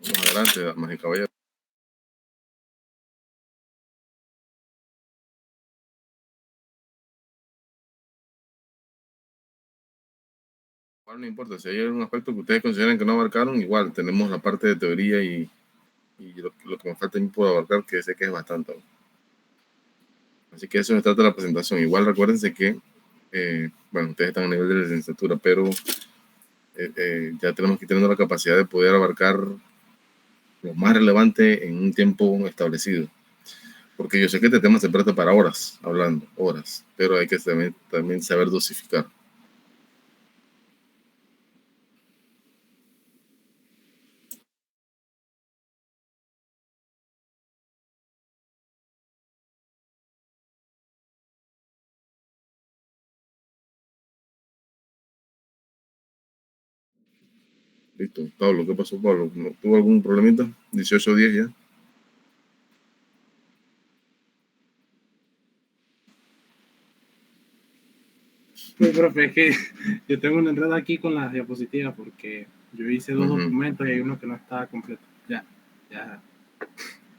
Adelante, damas y caballeros. Igual no importa, si hay algún aspecto que ustedes consideren que no abarcaron, igual tenemos la parte de teoría y lo que me falta a mí por abarcar, que sé que es bastante. Así que eso se trata de la presentación. Igual recuérdense que, bueno, ustedes están a nivel de licenciatura, pero ya tenemos que tener la capacidad de poder abarcar lo más relevante en un tiempo establecido. Porque yo sé que este tema se presta para horas, hablando, horas, pero hay que también saber dosificar. Listo. Pablo, ¿qué pasó, Pablo? ¿No tuvo algún problemita? 18:10 ya. Sí, profe, es que yo tengo un enredo aquí con las diapositivas porque yo hice dos documentos y hay uno que no estaba completo. Ya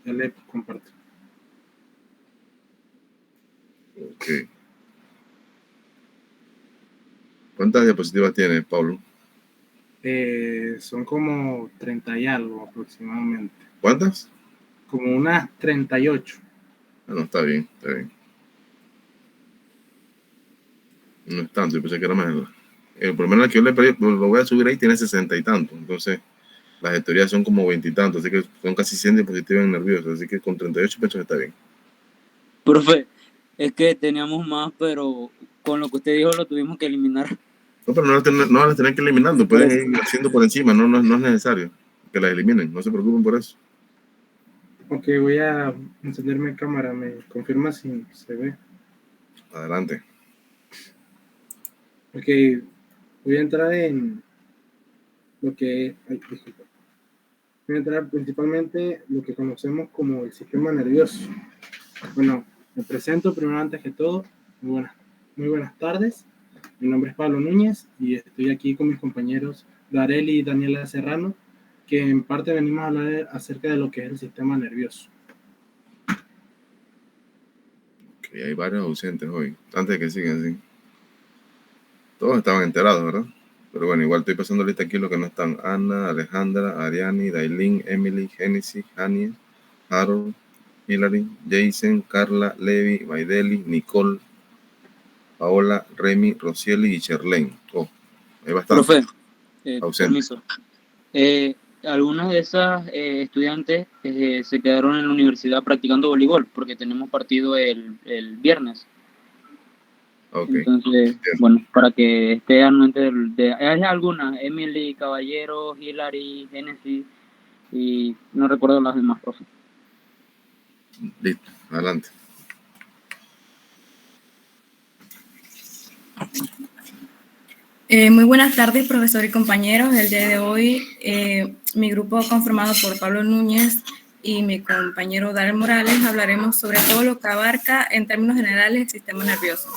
le comparto. Ok. ¿Cuántas diapositivas tiene, Pablo? Son como 30 y algo aproximadamente. ¿Cuántas? Como unas 38. Ah, no, está bien, está bien. No es tanto, yo pensé que era más. Por lo menos la que yo lo voy a subir ahí tiene 60 y tanto. Entonces, las de teoría son como 20 y tanto. Así que son casi 100 diapositivas nerviosas. Así que con 38 pienso que está bien. Profe, es que teníamos más, pero con lo que usted dijo lo tuvimos que eliminar. No, pero no las tienen que eliminar. Pueden ir haciendo por encima. No es necesario que las eliminen. No se preocupen por eso. Ok, voy a encender mi cámara. ¿Me confirma si se ve? Adelante. Ok, voy a entrar en lo que... Ay, disculpa. Voy a entrar principalmente lo que conocemos como el sistema nervioso. Bueno, me presento primero antes que todo. Muy buenas tardes. Mi nombre es Pablo Núñez y estoy aquí con mis compañeros Dareli y Daniela Serrano, que en parte venimos a hablar acerca de lo que es el sistema nervioso. Ok, hay varios ausentes hoy. Antes de que sigan, sí. Todos estaban enterados, ¿verdad? Pero bueno, igual estoy pasando lista aquí los que no están. Ana, Alejandra, Ariani, Dailin, Emily, Genesis, Hania, Harold, Hilary, Jason, Carla, Levi, Maideli, Nicole, Paola, Remy, Rocieli y Sherlane. Oh, hay bastante. Profe, permiso. Algunas de esas estudiantes se quedaron en la universidad practicando voleibol porque tenemos partido el viernes. Okay. Entonces, bueno, para que esté anuente hay algunas, Emily, Caballero, Hilary, Genesis y no recuerdo las demás, profe. Listo, adelante. Muy buenas tardes, profesor y compañeros. El día de hoy, mi grupo conformado por Pablo Núñez y mi compañero Darel Morales hablaremos sobre todo lo que abarca en términos generales el sistema nervioso.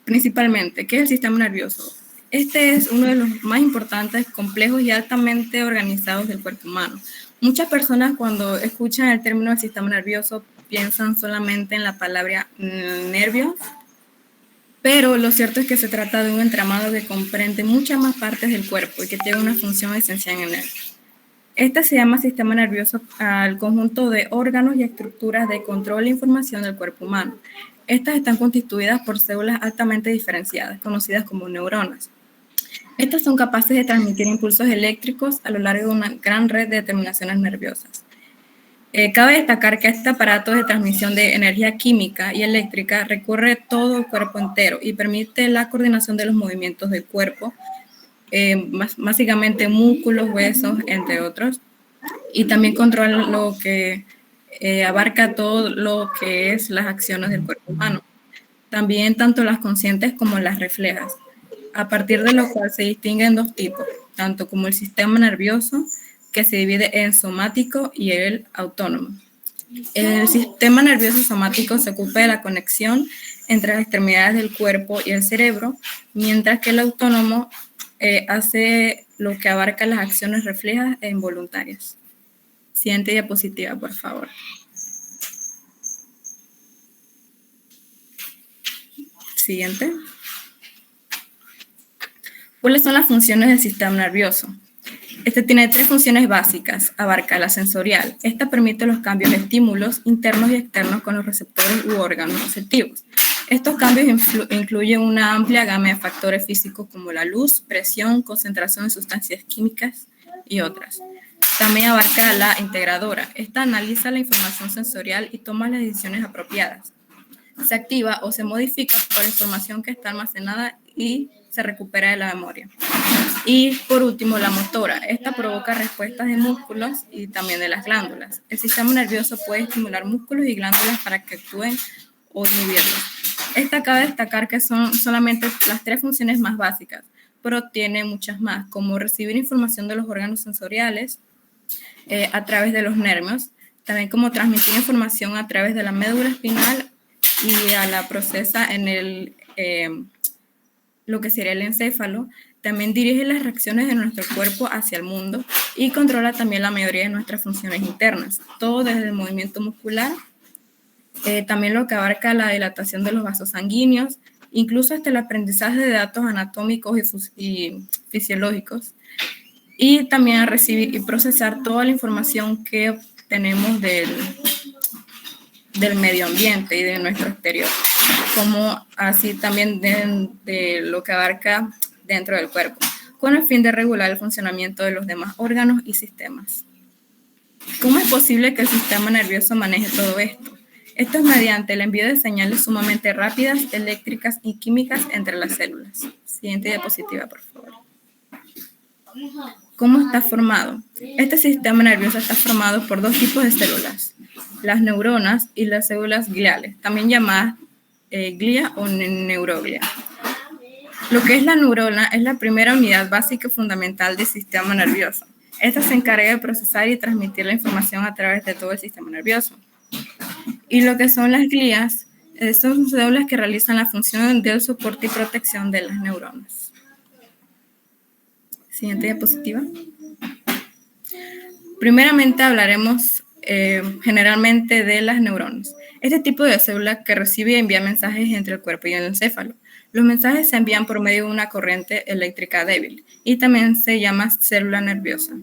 Principalmente, ¿qué es el sistema nervioso? Este es uno de los más importantes, complejos y altamente organizados del cuerpo humano. Muchas personas cuando escuchan el término del sistema nervioso piensan solamente en la palabra nervios, pero lo cierto es que se trata de un entramado que comprende muchas más partes del cuerpo y que tiene una función esencial en él. Este se llama sistema nervioso al conjunto de órganos y estructuras de control e información del cuerpo humano. Estas están constituidas por células altamente diferenciadas, conocidas como neuronas. Estas son capaces de transmitir impulsos eléctricos a lo largo de una gran red de terminaciones nerviosas. Cabe destacar que este aparato de transmisión de energía química y eléctrica recorre todo el cuerpo entero y permite la coordinación de los movimientos del cuerpo, básicamente músculos, huesos, entre otros, y también controla lo que abarca todo lo que es las acciones del cuerpo humano, también tanto las conscientes como las reflejas, a partir de lo cual se distinguen dos tipos, tanto como el sistema nervioso, que se divide en somático y el autónomo. El sistema nervioso somático se ocupa de la conexión entre las extremidades del cuerpo y el cerebro, mientras que el autónomo hace lo que abarca las acciones reflejas e involuntarias. Siguiente diapositiva, por favor. Siguiente. ¿Cuáles son las funciones del sistema nervioso? Este tiene tres funciones básicas. Abarca la sensorial. Esta permite los cambios de estímulos internos y externos con los receptores u órganos receptivos. Estos cambios incluyen una amplia gama de factores físicos como la luz, presión, concentración de sustancias químicas y otras. También abarca la integradora. Esta analiza la información sensorial y toma las decisiones apropiadas. Se activa o se modifica por la información que está almacenada y se recupera de la memoria. Y por último, la motora. Esta provoca respuestas de músculos y también de las glándulas. El sistema nervioso puede estimular músculos y glándulas para que actúen o inhibirlos. Esta cabe destacar que son solamente las tres funciones más básicas, pero tiene muchas más, como recibir información de los órganos sensoriales a través de los nervios, también como transmitir información a través de la médula espinal y a la procesa en lo que sería el encéfalo. También dirige las reacciones de nuestro cuerpo hacia el mundo y controla también la mayoría de nuestras funciones internas, todo desde el movimiento muscular, también lo que abarca la dilatación de los vasos sanguíneos, incluso hasta el aprendizaje de datos anatómicos y fisiológicos, y también a recibir y procesar toda la información que tenemos del medio ambiente y de nuestro exterior, como así también de lo que abarca dentro del cuerpo, con el fin de regular el funcionamiento de los demás órganos y sistemas. ¿Cómo es posible que el sistema nervioso maneje todo esto? Esto es mediante el envío de señales sumamente rápidas, eléctricas y químicas entre las células. Siguiente diapositiva, por favor. ¿Cómo está formado? Este sistema nervioso está formado por dos tipos de células, las neuronas y las células gliales, también llamadas glia o neuroglia. Lo que es la neurona es la primera unidad básica y fundamental del sistema nervioso. Esta se encarga de procesar y transmitir la información a través de todo el sistema nervioso. Y lo que son las glías son células que realizan la función del soporte y protección de las neuronas. Siguiente diapositiva. Primeramente hablaremos generalmente de las neuronas. Este tipo de célula que recibe y envía mensajes entre el cuerpo y el encéfalo. Los mensajes se envían por medio de una corriente eléctrica débil y también se llama célula nerviosa.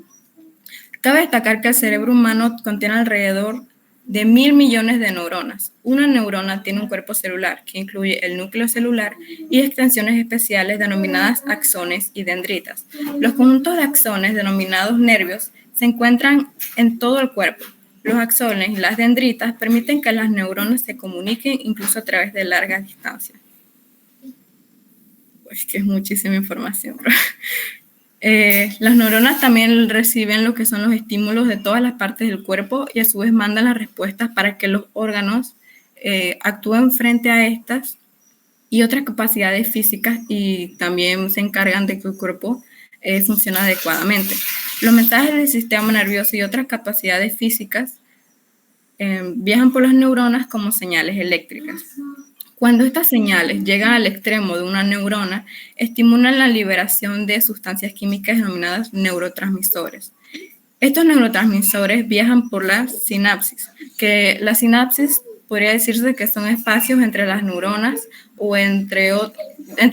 Cabe destacar que el cerebro humano contiene alrededor de 1.000 millones de neuronas. Una neurona tiene un cuerpo celular que incluye el núcleo celular y extensiones especiales denominadas axones y dendritas. Los conjuntos de axones denominados nervios se encuentran en todo el cuerpo. Los axones y las dendritas permiten que las neuronas se comuniquen incluso a través de largas distancias. Pues que es muchísima información. Las neuronas también reciben lo que son los estímulos de todas las partes del cuerpo y a su vez mandan las respuestas para que los órganos actúen frente a estas y otras capacidades físicas, y también se encargan de que el cuerpo funcione adecuadamente. Los mensajes del sistema nervioso y otras capacidades físicas viajan por las neuronas como señales eléctricas. Cuando estas señales llegan al extremo de una neurona, estimulan la liberación de sustancias químicas denominadas neurotransmisores. Estos neurotransmisores viajan por la sinapsis, que la sinapsis podría decirse que son espacios entre las neuronas o entre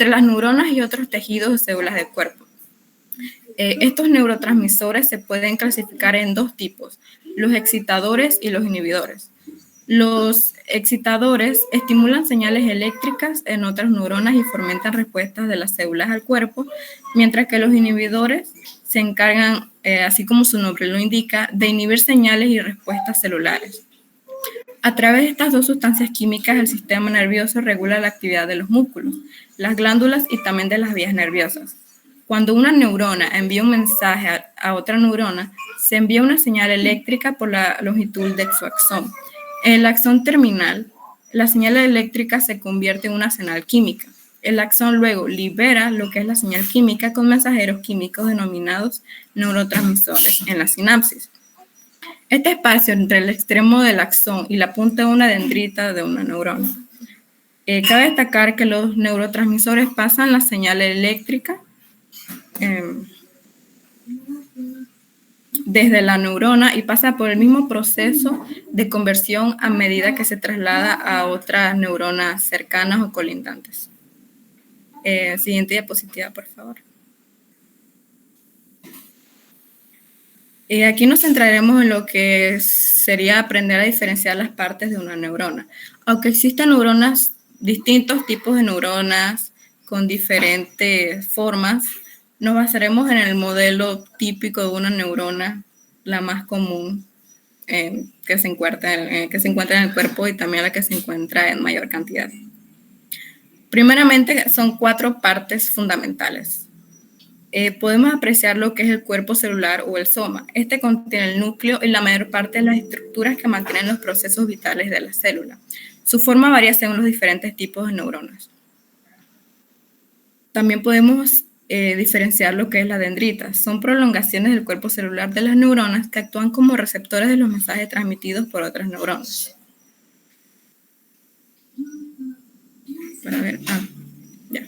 las neuronas y otros tejidos o células del cuerpo. Estos neurotransmisores se pueden clasificar en dos tipos, los excitadores y los inhibidores. Los excitadores estimulan señales eléctricas en otras neuronas y fomentan respuestas de las células al cuerpo, mientras que los inhibidores se encargan, así como su nombre lo indica, de inhibir señales y respuestas celulares. A través de estas dos sustancias químicas, el sistema nervioso regula la actividad de los músculos, las glándulas y también de las vías nerviosas. Cuando una neurona envía un mensaje a otra neurona, se envía una señal eléctrica por la longitud de su axón. En el axón terminal, la señal eléctrica se convierte en una señal química. El axón luego libera lo que es la señal química con mensajeros químicos denominados neurotransmisores en la sinapsis. Este espacio entre el extremo del axón y la punta de una dendrita de una neurona. Cabe destacar que los neurotransmisores pasan la señal eléctrica desde la neurona y pasa por el mismo proceso de conversión a medida que se traslada a otras neuronas cercanas o colindantes. Siguiente diapositiva, por favor. Aquí nos centraremos en lo que sería aprender a diferenciar las partes de una neurona. Aunque existen neuronas, distintos tipos de neuronas con diferentes formas, nos basaremos en el modelo típico de una neurona, la más común que se encuentra en el cuerpo y también la que se encuentra en mayor cantidad. Primeramente, son 4 partes fundamentales. Podemos apreciar lo que es el cuerpo celular o el soma. Este contiene el núcleo y la mayor parte de las estructuras que mantienen los procesos vitales de la célula. Su forma varía según los diferentes tipos de neuronas. También podemos diferenciar lo que es la dendrita. Son prolongaciones del cuerpo celular de las neuronas que actúan como receptores de los mensajes transmitidos por otras neuronas. Para ver, ya.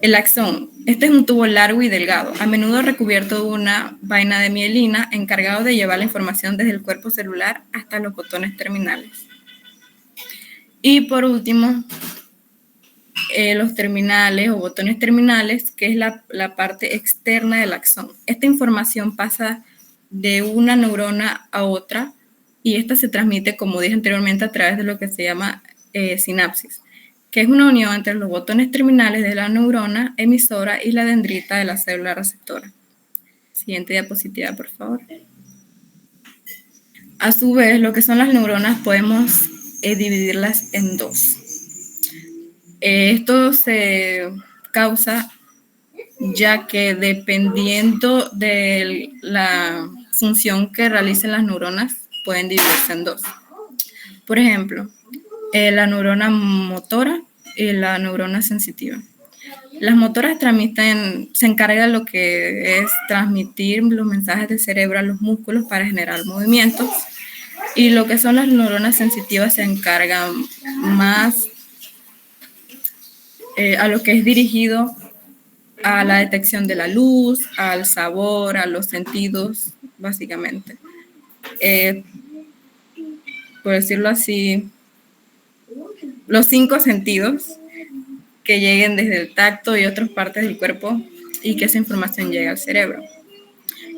El axón. Este es un tubo largo y delgado, a menudo recubierto de una vaina de mielina encargado de llevar la información desde el cuerpo celular hasta los botones terminales. Y por último, los terminales o botones terminales, que es la parte externa del axón. Esta información pasa de una neurona a otra y esta se transmite, como dije anteriormente, a través de lo que se llama sinapsis, que es una unión entre los botones terminales de la neurona emisora y la dendrita de la célula receptora. Siguiente diapositiva, por favor. A su vez, lo que son las neuronas podemos dividirlas en 2. Esto se causa ya que dependiendo de la función que realicen las neuronas, pueden dividirse en 2. Por ejemplo, la neurona motora y la neurona sensitiva. Las motoras se encargan de lo que es transmitir los mensajes del cerebro a los músculos para generar movimientos, y lo que son las neuronas sensitivas se encargan más a lo que es dirigido a la detección de la luz, al sabor, a los sentidos, básicamente. Por decirlo así, los 5 sentidos que lleguen desde el tacto y otras partes del cuerpo y que esa información llegue al cerebro.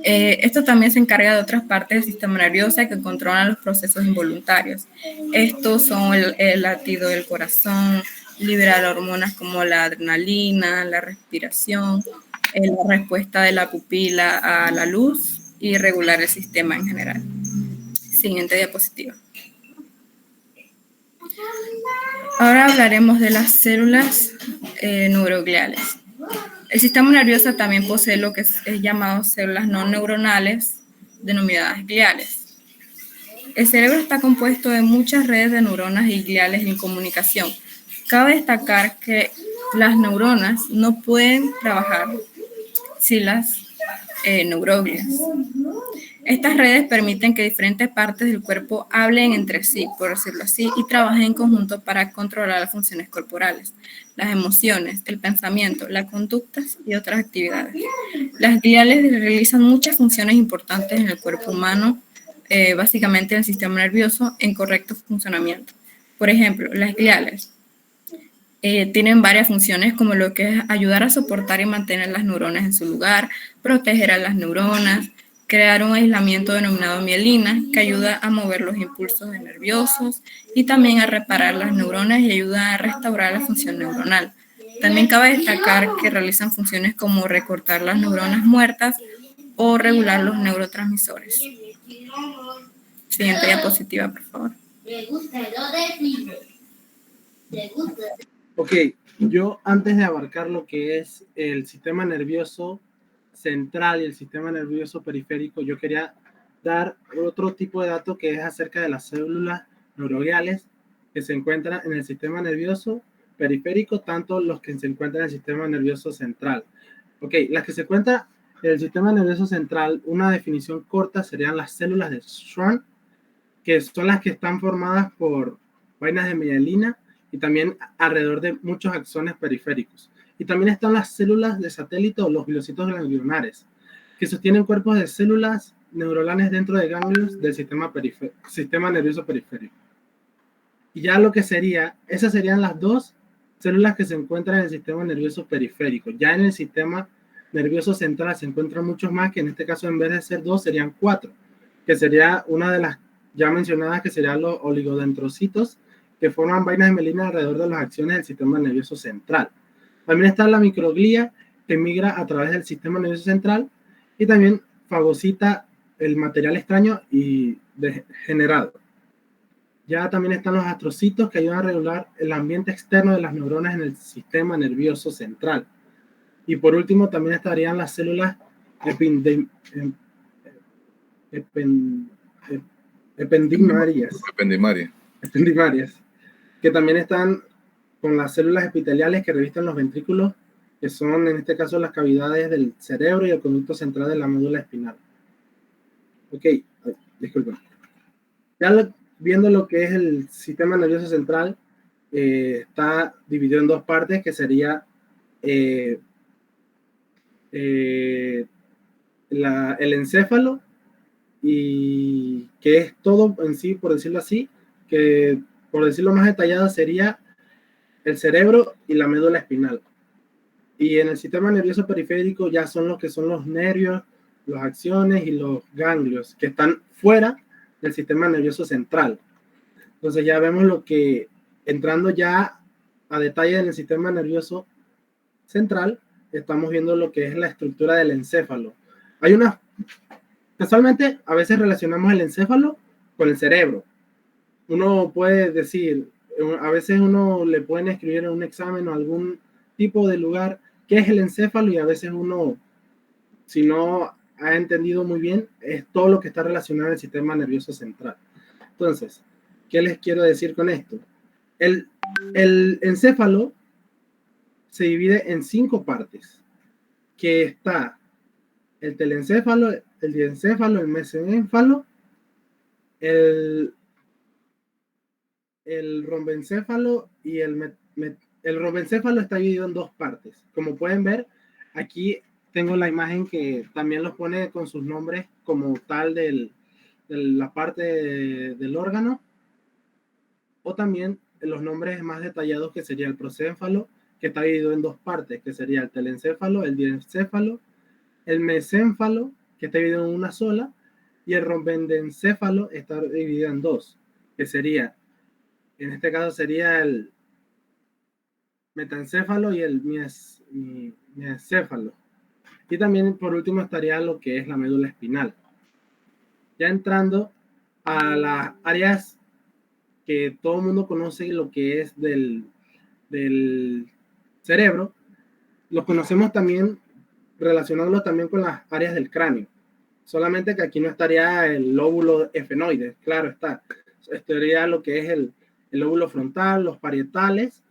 Esto también se encarga de otras partes del sistema nervioso que controlan los procesos involuntarios. Estos son el latido del corazón, liberar hormonas como la adrenalina, la respiración, la respuesta de la pupila a la luz y regular el sistema en general. Siguiente diapositiva. Ahora hablaremos de las células neurogliales. El sistema nervioso también posee lo que es llamado células no neuronales, denominadas gliales. El cerebro está compuesto de muchas redes de neuronas y gliales en comunicación. Cabe destacar que las neuronas no pueden trabajar sin las neuroglias. Estas redes permiten que diferentes partes del cuerpo hablen entre sí, por decirlo así, y trabajen en conjunto para controlar las funciones corporales, las emociones, el pensamiento, las conductas y otras actividades. Las gliales realizan muchas funciones importantes en el cuerpo humano, básicamente en el sistema nervioso, en correcto funcionamiento. Por ejemplo, las gliales tienen varias funciones, como lo que es ayudar a soportar y mantener las neuronas en su lugar, proteger a las neuronas, crear un aislamiento denominado mielina, que ayuda a mover los impulsos nerviosos y también a reparar las neuronas y ayuda a restaurar la función neuronal. También cabe destacar que realizan funciones como recortar las neuronas muertas o regular los neurotransmisores. Siguiente diapositiva, por favor. Ok, yo antes de abarcar lo que es el sistema nervioso central y el sistema nervioso periférico, yo quería dar otro tipo de dato que es acerca de las células neurogliales que se encuentran en el sistema nervioso periférico, tanto los que se encuentran en el sistema nervioso central. Ok, las que se encuentran en el sistema nervioso central, una definición corta serían las células de Schwann, que son las que están formadas por vainas de mielina y también alrededor de muchos axones periféricos. Y también están las células de satélite o los glocitos ganglionares, que sostienen cuerpos de células neuronales dentro de ganglios del sistema nervioso periférico. Y ya lo que sería, esas serían las dos células que se encuentran en el sistema nervioso periférico. Ya en el sistema nervioso central se encuentran muchos más, que en este caso en vez de ser 2 serían 4, que sería una de las ya mencionadas, que serían los oligodendrocitos, que forman vainas de mielina alrededor de las acciones del sistema nervioso central. También está la microglía, que migra a través del sistema nervioso central y también fagocita el material extraño y degenerado. Ya también están los astrocitos, que ayudan a regular el ambiente externo de las neuronas en el sistema nervioso central. Y por último también estarían las células ependimarias, que también están con las células epiteliales que revisten los ventrículos, que son en este caso las cavidades del cerebro y el conducto central de la médula espinal. Ok, disculpen. Ya viendo lo que es el sistema nervioso central, está dividido en dos partes, que sería el encéfalo, y que es todo en sí, por decirlo así, que por decirlo más detallado sería el cerebro y la médula espinal. Y en el sistema nervioso periférico ya son lo que son los nervios, las axones y los ganglios, que están fuera del sistema nervioso central. Entonces ya vemos lo que, entrando ya a detalle en el sistema nervioso central, estamos viendo lo que es la estructura del encéfalo. Hay una, casualmente a veces relacionamos el encéfalo con el cerebro. Uno puede decir, a veces uno le pueden escribir en un examen o algún tipo de lugar qué es el encéfalo, y a veces uno, si no ha entendido muy bien, es todo lo que está relacionado al sistema nervioso central. Entonces, ¿qué les quiero decir con esto? El encéfalo se divide en 5 partes, que está el telencéfalo, el diencéfalo, el mesencéfalo, el rombencéfalo y el rombencéfalo está dividido en 2 partes. Como pueden ver, aquí tengo la imagen que también los pone con sus nombres como tal de la parte del órgano, o también los nombres más detallados, que sería el procénfalo, que está dividido en 2 partes, que sería el telencéfalo, el diencéfalo, el mesénfalo, que está dividido en una sola, y el rombendencéfalo está dividido en 2, que sería, en este caso sería el metancéfalo y el miecéfalo. Y también por último estaría lo que es la médula espinal. Ya entrando a las áreas que todo el mundo conoce, lo que es del cerebro, lo conocemos también, relacionándolo también con las áreas del cráneo. Solamente que aquí no estaría el lóbulo efenoide, claro está. Estaría lo que es el lóbulo frontal, los parietales,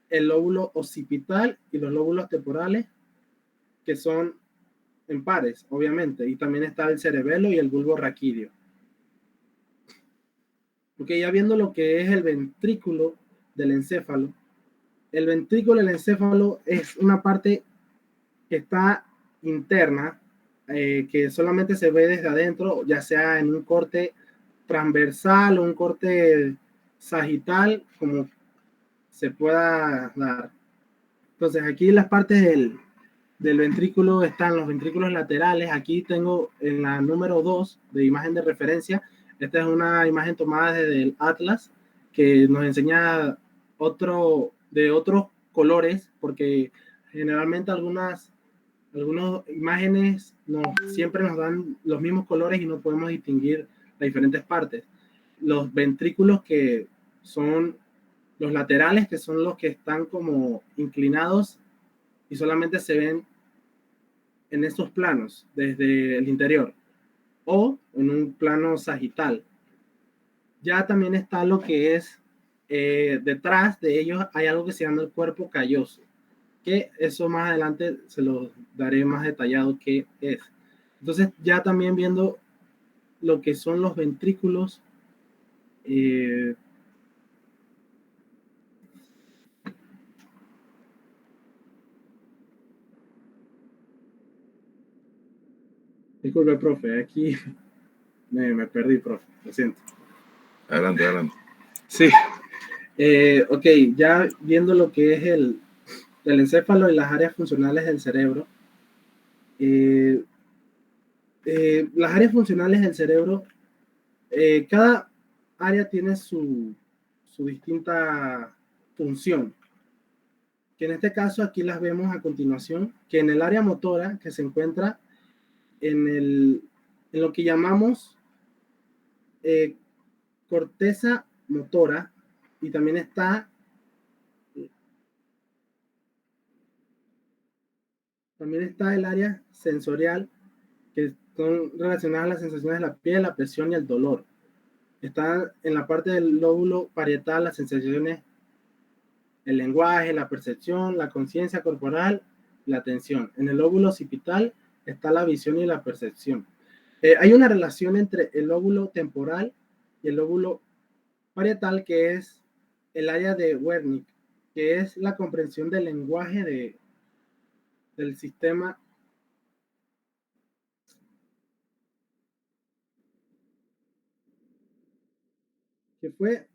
el lóbulo occipital y los lóbulos temporales, que son en pares, obviamente. Y también está el cerebelo y el bulbo raquídeo. Porque ya viendo lo que es el ventrículo del encéfalo, el ventrículo del encéfalo es una parte que está interna, que solamente se ve desde adentro, ya sea en un corte transversal o un corte sagital, como se pueda dar. Entonces aquí las partes del ventrículo están los ventrículos laterales. Aquí tengo en la número 2 de imagen de referencia. Esta es una imagen tomada desde el Atlas, que nos enseña de otros colores, porque generalmente algunas imágenes siempre nos dan los mismos colores y no podemos distinguir las diferentes partes. Los ventrículos, que son los laterales, que son los que están como inclinados y solamente se ven en esos planos, desde el interior, o en un plano sagital. Ya también está lo que es, detrás de ellos hay algo que se llama el cuerpo calloso, que eso más adelante se lo daré más detallado qué es. Entonces ya también viendo lo que son los ventrículos, disculpe, profe, aquí me perdí, profe, lo siento. Adelante. Sí, ok, ya viendo lo que es el encéfalo y las áreas funcionales del cerebro, las áreas funcionales del cerebro, cada área tiene su distinta función, que en este caso aquí las vemos a continuación, que en el área motora, que se encuentra en lo que llamamos corteza motora, y también está el área sensorial, que son relacionadas a las sensaciones de la piel, la presión y el dolor. Está en la parte del lóbulo parietal las sensaciones, el lenguaje, la percepción, la conciencia corporal, la atención. En el lóbulo occipital está la visión y la percepción. Hay una relación entre el lóbulo temporal y el lóbulo parietal, que es el área de Wernicke, que es la comprensión del lenguaje del sistema que fue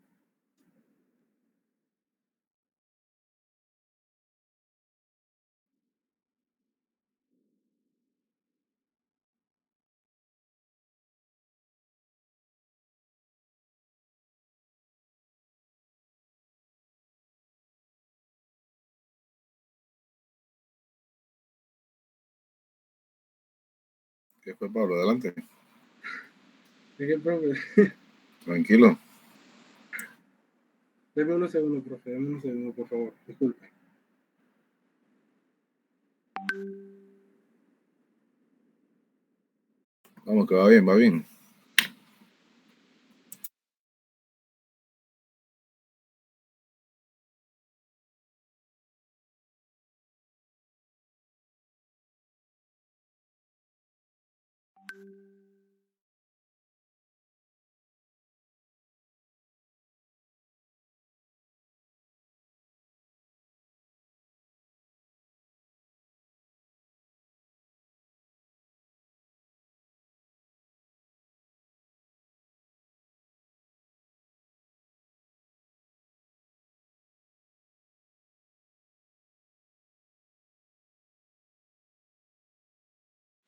¿Qué fue, Pablo? Adelante. profe. Tranquilo. Deme unos segundos, profe, por favor, disculpe. Vamos, que va bien.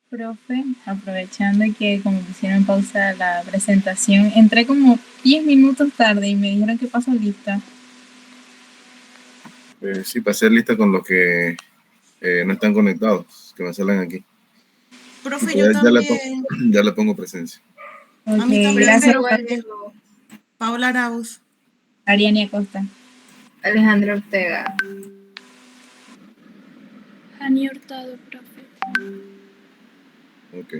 Profe, aprovechando que como pusieron pausa la presentación, entré como 10 minutos tarde y me dijeron que paso lista. Sí, para hacer lista con los que no están conectados, que me salen aquí. Profe, yo también. Ya le pongo presencia. Okay, a mí también. gracias. Paula Arauz. Ariane Acosta. Alejandra Ortega. Jani Hurtado, profe. Ok,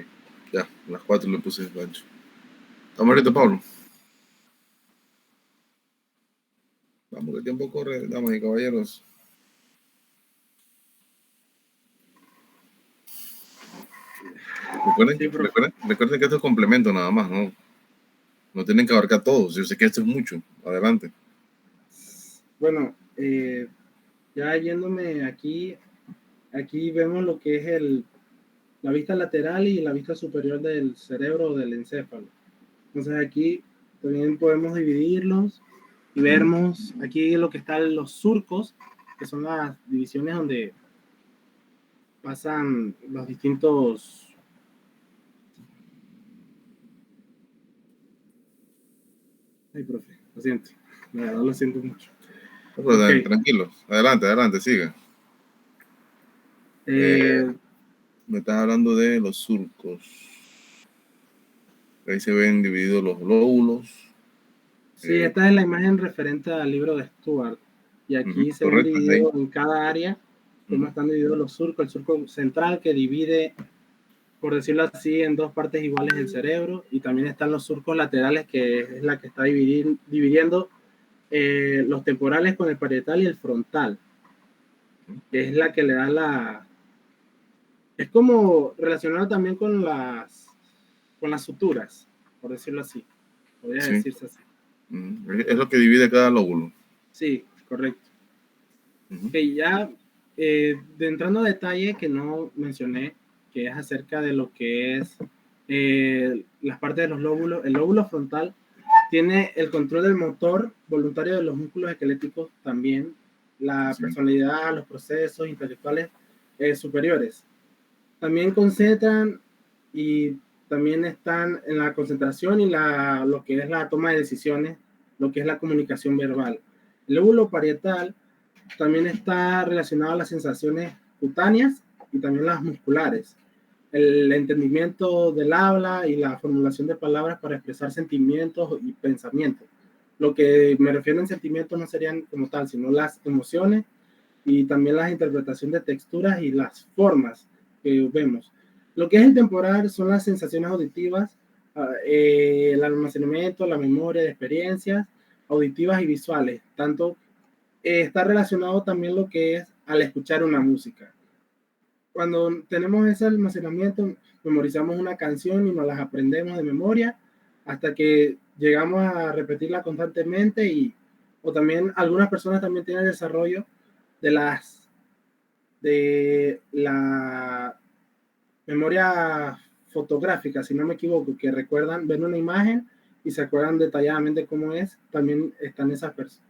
ya, las 4 le puse el gancho. ¿Estamos listos, Pablo? Vamos, que el tiempo corre, damas y caballeros. Recuerden que esto es complemento nada más, ¿no? No tienen que abarcar todos. Yo sé que esto es mucho. Adelante. Bueno, ya yéndome aquí vemos lo que es la vista lateral y la vista superior del cerebro o del encéfalo. Entonces aquí también podemos dividirlos y vemos aquí lo que están los surcos, que son las divisiones donde pasan los distintos... Ay, profe, lo siento. La verdad lo siento mucho. Okay. Tranquilo. Adelante, siga. Me estás hablando de los surcos. Ahí se ven divididos los lóbulos. Sí, esta es la imagen referente al libro de Stuart. Y aquí se ven divididos en cada área cómo están divididos los surcos, el surco central que divide, por decirlo así, en dos partes iguales el cerebro, y también están los surcos laterales, que es la que está dividiendo los temporales con el parietal y el frontal, que es la que le da la... Es como relacionado también con las suturas, por decirlo así, podría Sí. decirse así. Es lo que divide cada lóbulo. Sí, correcto. Ujú. Que ya entrando a detalle que no mencioné, que es acerca de lo que es las partes de los lóbulos. El lóbulo frontal tiene el control del motor voluntario de los músculos esqueléticos, también la Sí. personalidad, los procesos intelectuales superiores. También concentran y también están en la concentración y lo que es la toma de decisiones, lo que es la comunicación verbal. El lóbulo parietal también está relacionado a las sensaciones cutáneas y también las musculares, el entendimiento del habla y la formulación de palabras para expresar sentimientos y pensamientos. Lo que me refiero en sentimientos no serían como tal, sino las emociones y también la interpretación de texturas y las formas que vemos. Lo que es el temporal son las sensaciones auditivas, el almacenamiento, la memoria de experiencias auditivas y visuales. Tanto está relacionado también lo que es al escuchar una música. Cuando tenemos ese almacenamiento, memorizamos una canción y nos las aprendemos de memoria hasta que llegamos a repetirla constantemente, o también algunas personas también tienen el desarrollo de la memoria fotográfica, si no me equivoco, que recuerdan ver una imagen y se acuerdan detalladamente cómo es. También están esas personas.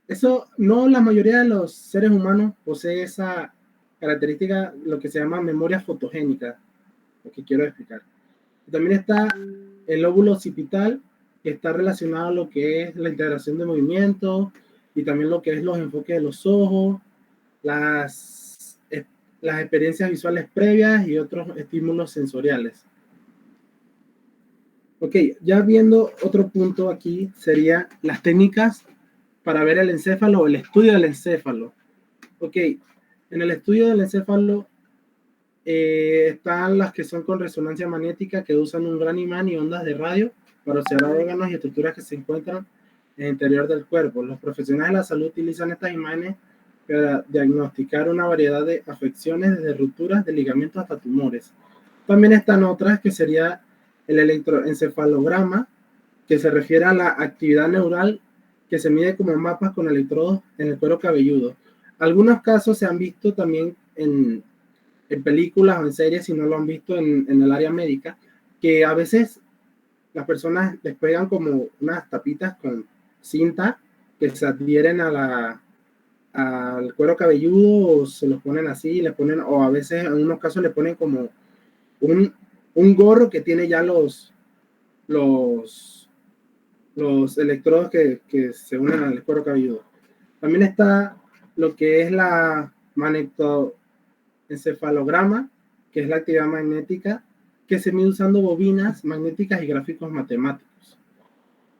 Eso no, la mayoría de los seres humanos posee esa característica, lo que se llama memoria fotogénica, lo que quiero explicar. También está el lóbulo occipital, que está relacionado a lo que es la integración de movimientos y también lo que es los enfoques de los ojos, las experiencias visuales previas y otros estímulos sensoriales. Ok, ya viendo otro punto aquí, sería las técnicas para ver el encéfalo o el estudio del encéfalo. Ok, en el estudio del encéfalo están las que son con resonancia magnética, que usan un gran imán y ondas de radio para observar órganos y estructuras que se encuentran en el interior del cuerpo. Los profesionales de la salud utilizan estas imágenes para diagnosticar una variedad de afecciones, desde rupturas de ligamentos hasta tumores. También están otras, que sería el electroencefalograma, que se refiere a la actividad neural que se mide como mapas con electrodos en el cuero cabelludo. Algunos casos se han visto también en películas o en series, si no lo han visto en el área médica, que a veces las personas les pegan como unas tapitas con cinta que se adhieren al cuero cabelludo, o se los ponen así, le ponen, o a veces en unos casos le ponen como un gorro que tiene ya los electrodos que se unen al cuero cabelludo. También está lo que es la magnetoencefalograma, que es la actividad magnética que se mide usando bobinas magnéticas y gráficos matemáticos.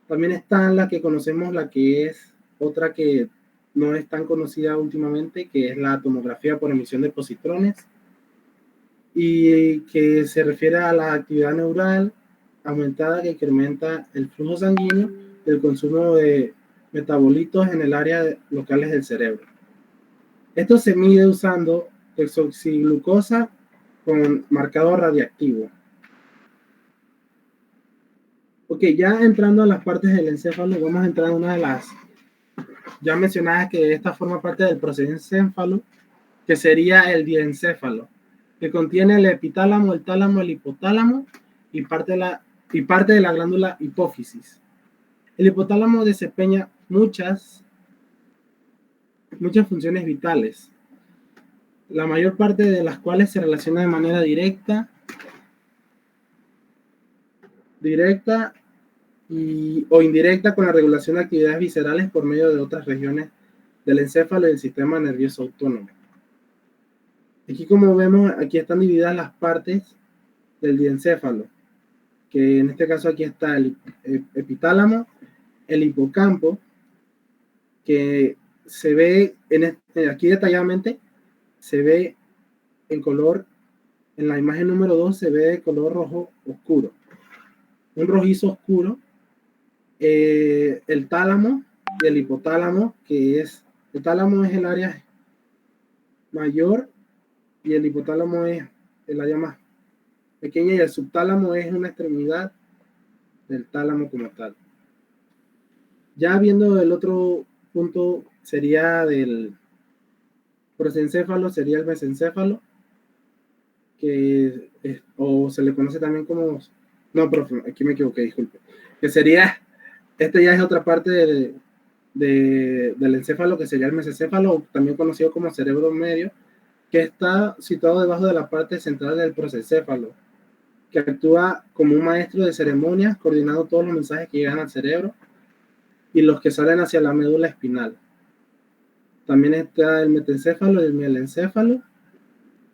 También está la que conocemos, la que es otra que no es tan conocida últimamente, que es la tomografía por emisión de positrones, y que se refiere a la actividad neural aumentada que incrementa el flujo sanguíneo y el consumo de metabolitos en el área locales del cerebro. Esto se mide usando desoxiglucosa con marcador radiactivo. Ok, ya entrando a las partes del encéfalo, vamos a entrar en una de las ya mencionadas, que esta forma parte del prosencéfalo, que sería el diencéfalo, que contiene el epitálamo, el tálamo, el hipotálamo y parte de la glándula hipófisis. El hipotálamo desempeña muchas funciones vitales, la mayor parte de las cuales se relaciona de manera directa o indirecta con la regulación de actividades viscerales por medio de otras regiones del encéfalo y del sistema nervioso autónomo. Aquí, como vemos, aquí están divididas las partes del diencéfalo, que en este caso aquí está el epitálamo, el hipocampo, que se ve aquí detalladamente, se ve en color, en la imagen número 2 se ve de color rojo oscuro, un rojizo oscuro. El tálamo y el hipotálamo, el tálamo es el área mayor y el hipotálamo es el área más pequeña, y el subtálamo es una extremidad del tálamo como tal. Ya viendo el otro punto, sería del prosencéfalo, sería el mesencéfalo, o se le conoce también como, no, profe, aquí me equivoqué, disculpe, que sería, ya es otra parte del encéfalo, que sería el mesencéfalo, también conocido como cerebro medio, que está situado debajo de la parte central del prosencéfalo, que actúa como un maestro de ceremonias, coordinando todos los mensajes que llegan al cerebro y los que salen hacia la médula espinal. También está el metencéfalo y el mielencéfalo,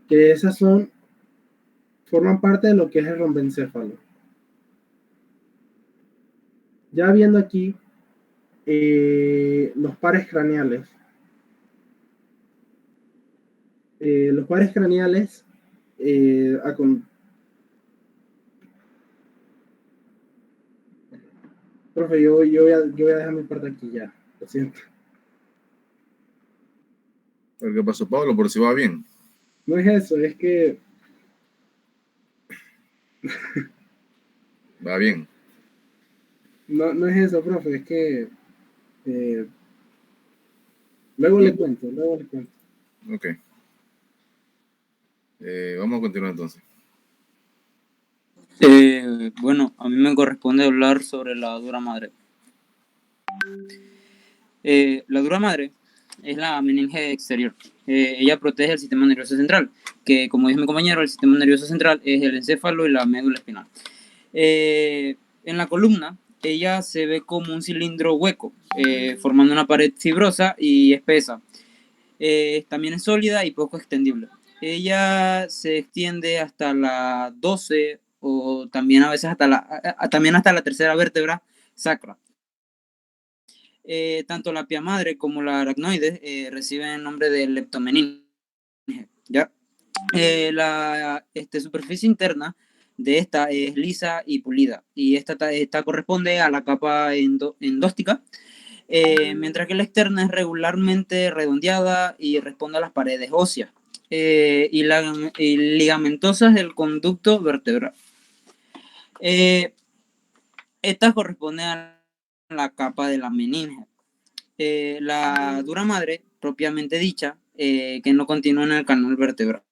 que esas forman parte de lo que es el rombencéfalo. Ya viendo aquí los pares craneales. Los pares craneales profe, yo voy a dejar mi parte aquí ya, lo siento. ¿Qué pasó, Pablo? Por si va bien. No es eso, es que... Va bien. No es eso, profe, es que... luego le cuento. Ok. Vamos a continuar entonces. Bueno, a mí me corresponde hablar sobre la dura madre. La dura madre es la meninge exterior. Ella protege el sistema nervioso central, que como dice mi compañero, el sistema nervioso central es el encéfalo y la médula espinal. En la columna, ella se ve como un cilindro hueco, formando una pared fibrosa y espesa. También es sólida y poco extendible. Ella se extiende hasta la 12 o también a veces hasta la tercera vértebra sacra. Tanto la pia madre como la aracnoide reciben el nombre de leptomeninge. ¿Ya? La superficie interna de esta es lisa y pulida, y esta corresponde a la capa endóstica, mientras que la externa es regularmente redondeada y responde a las paredes óseas y ligamentosas del conducto vertebral. Esta corresponde a la capa de la meninge. La dura madre, propiamente dicha, que no continúa en el canal vertebral.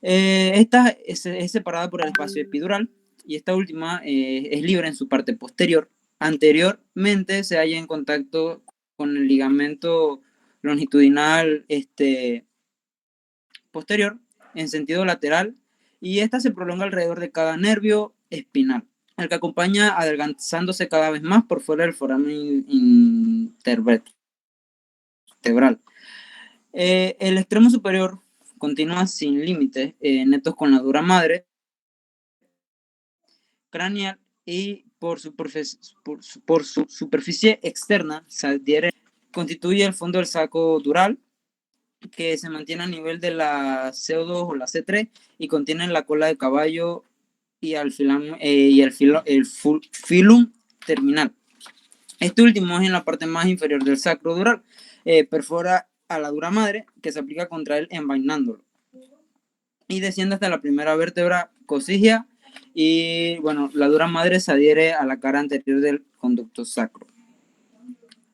Esta es separada por el espacio epidural, y esta última es libre en su parte posterior. Anteriormente se halla en contacto con el ligamento longitudinal posterior en sentido lateral, y esta se prolonga alrededor de cada nervio espinal, el que acompaña adelgazándose cada vez más por fuera del foramen intervertebral. El extremo superior continúa sin límites netos con la dura madre craneal, y por su superficie externa se adhiere, constituye el fondo del saco dural, que se mantiene a nivel de la CO2 o la C3 y contiene la cola de caballo y el filum terminal. Este último es en la parte más inferior del sacro dural. Perfora a la dura madre, que se aplica contra él envainándolo, y desciende hasta la primera vértebra cocigia, y bueno, la dura madre se adhiere a la cara anterior del conducto sacro.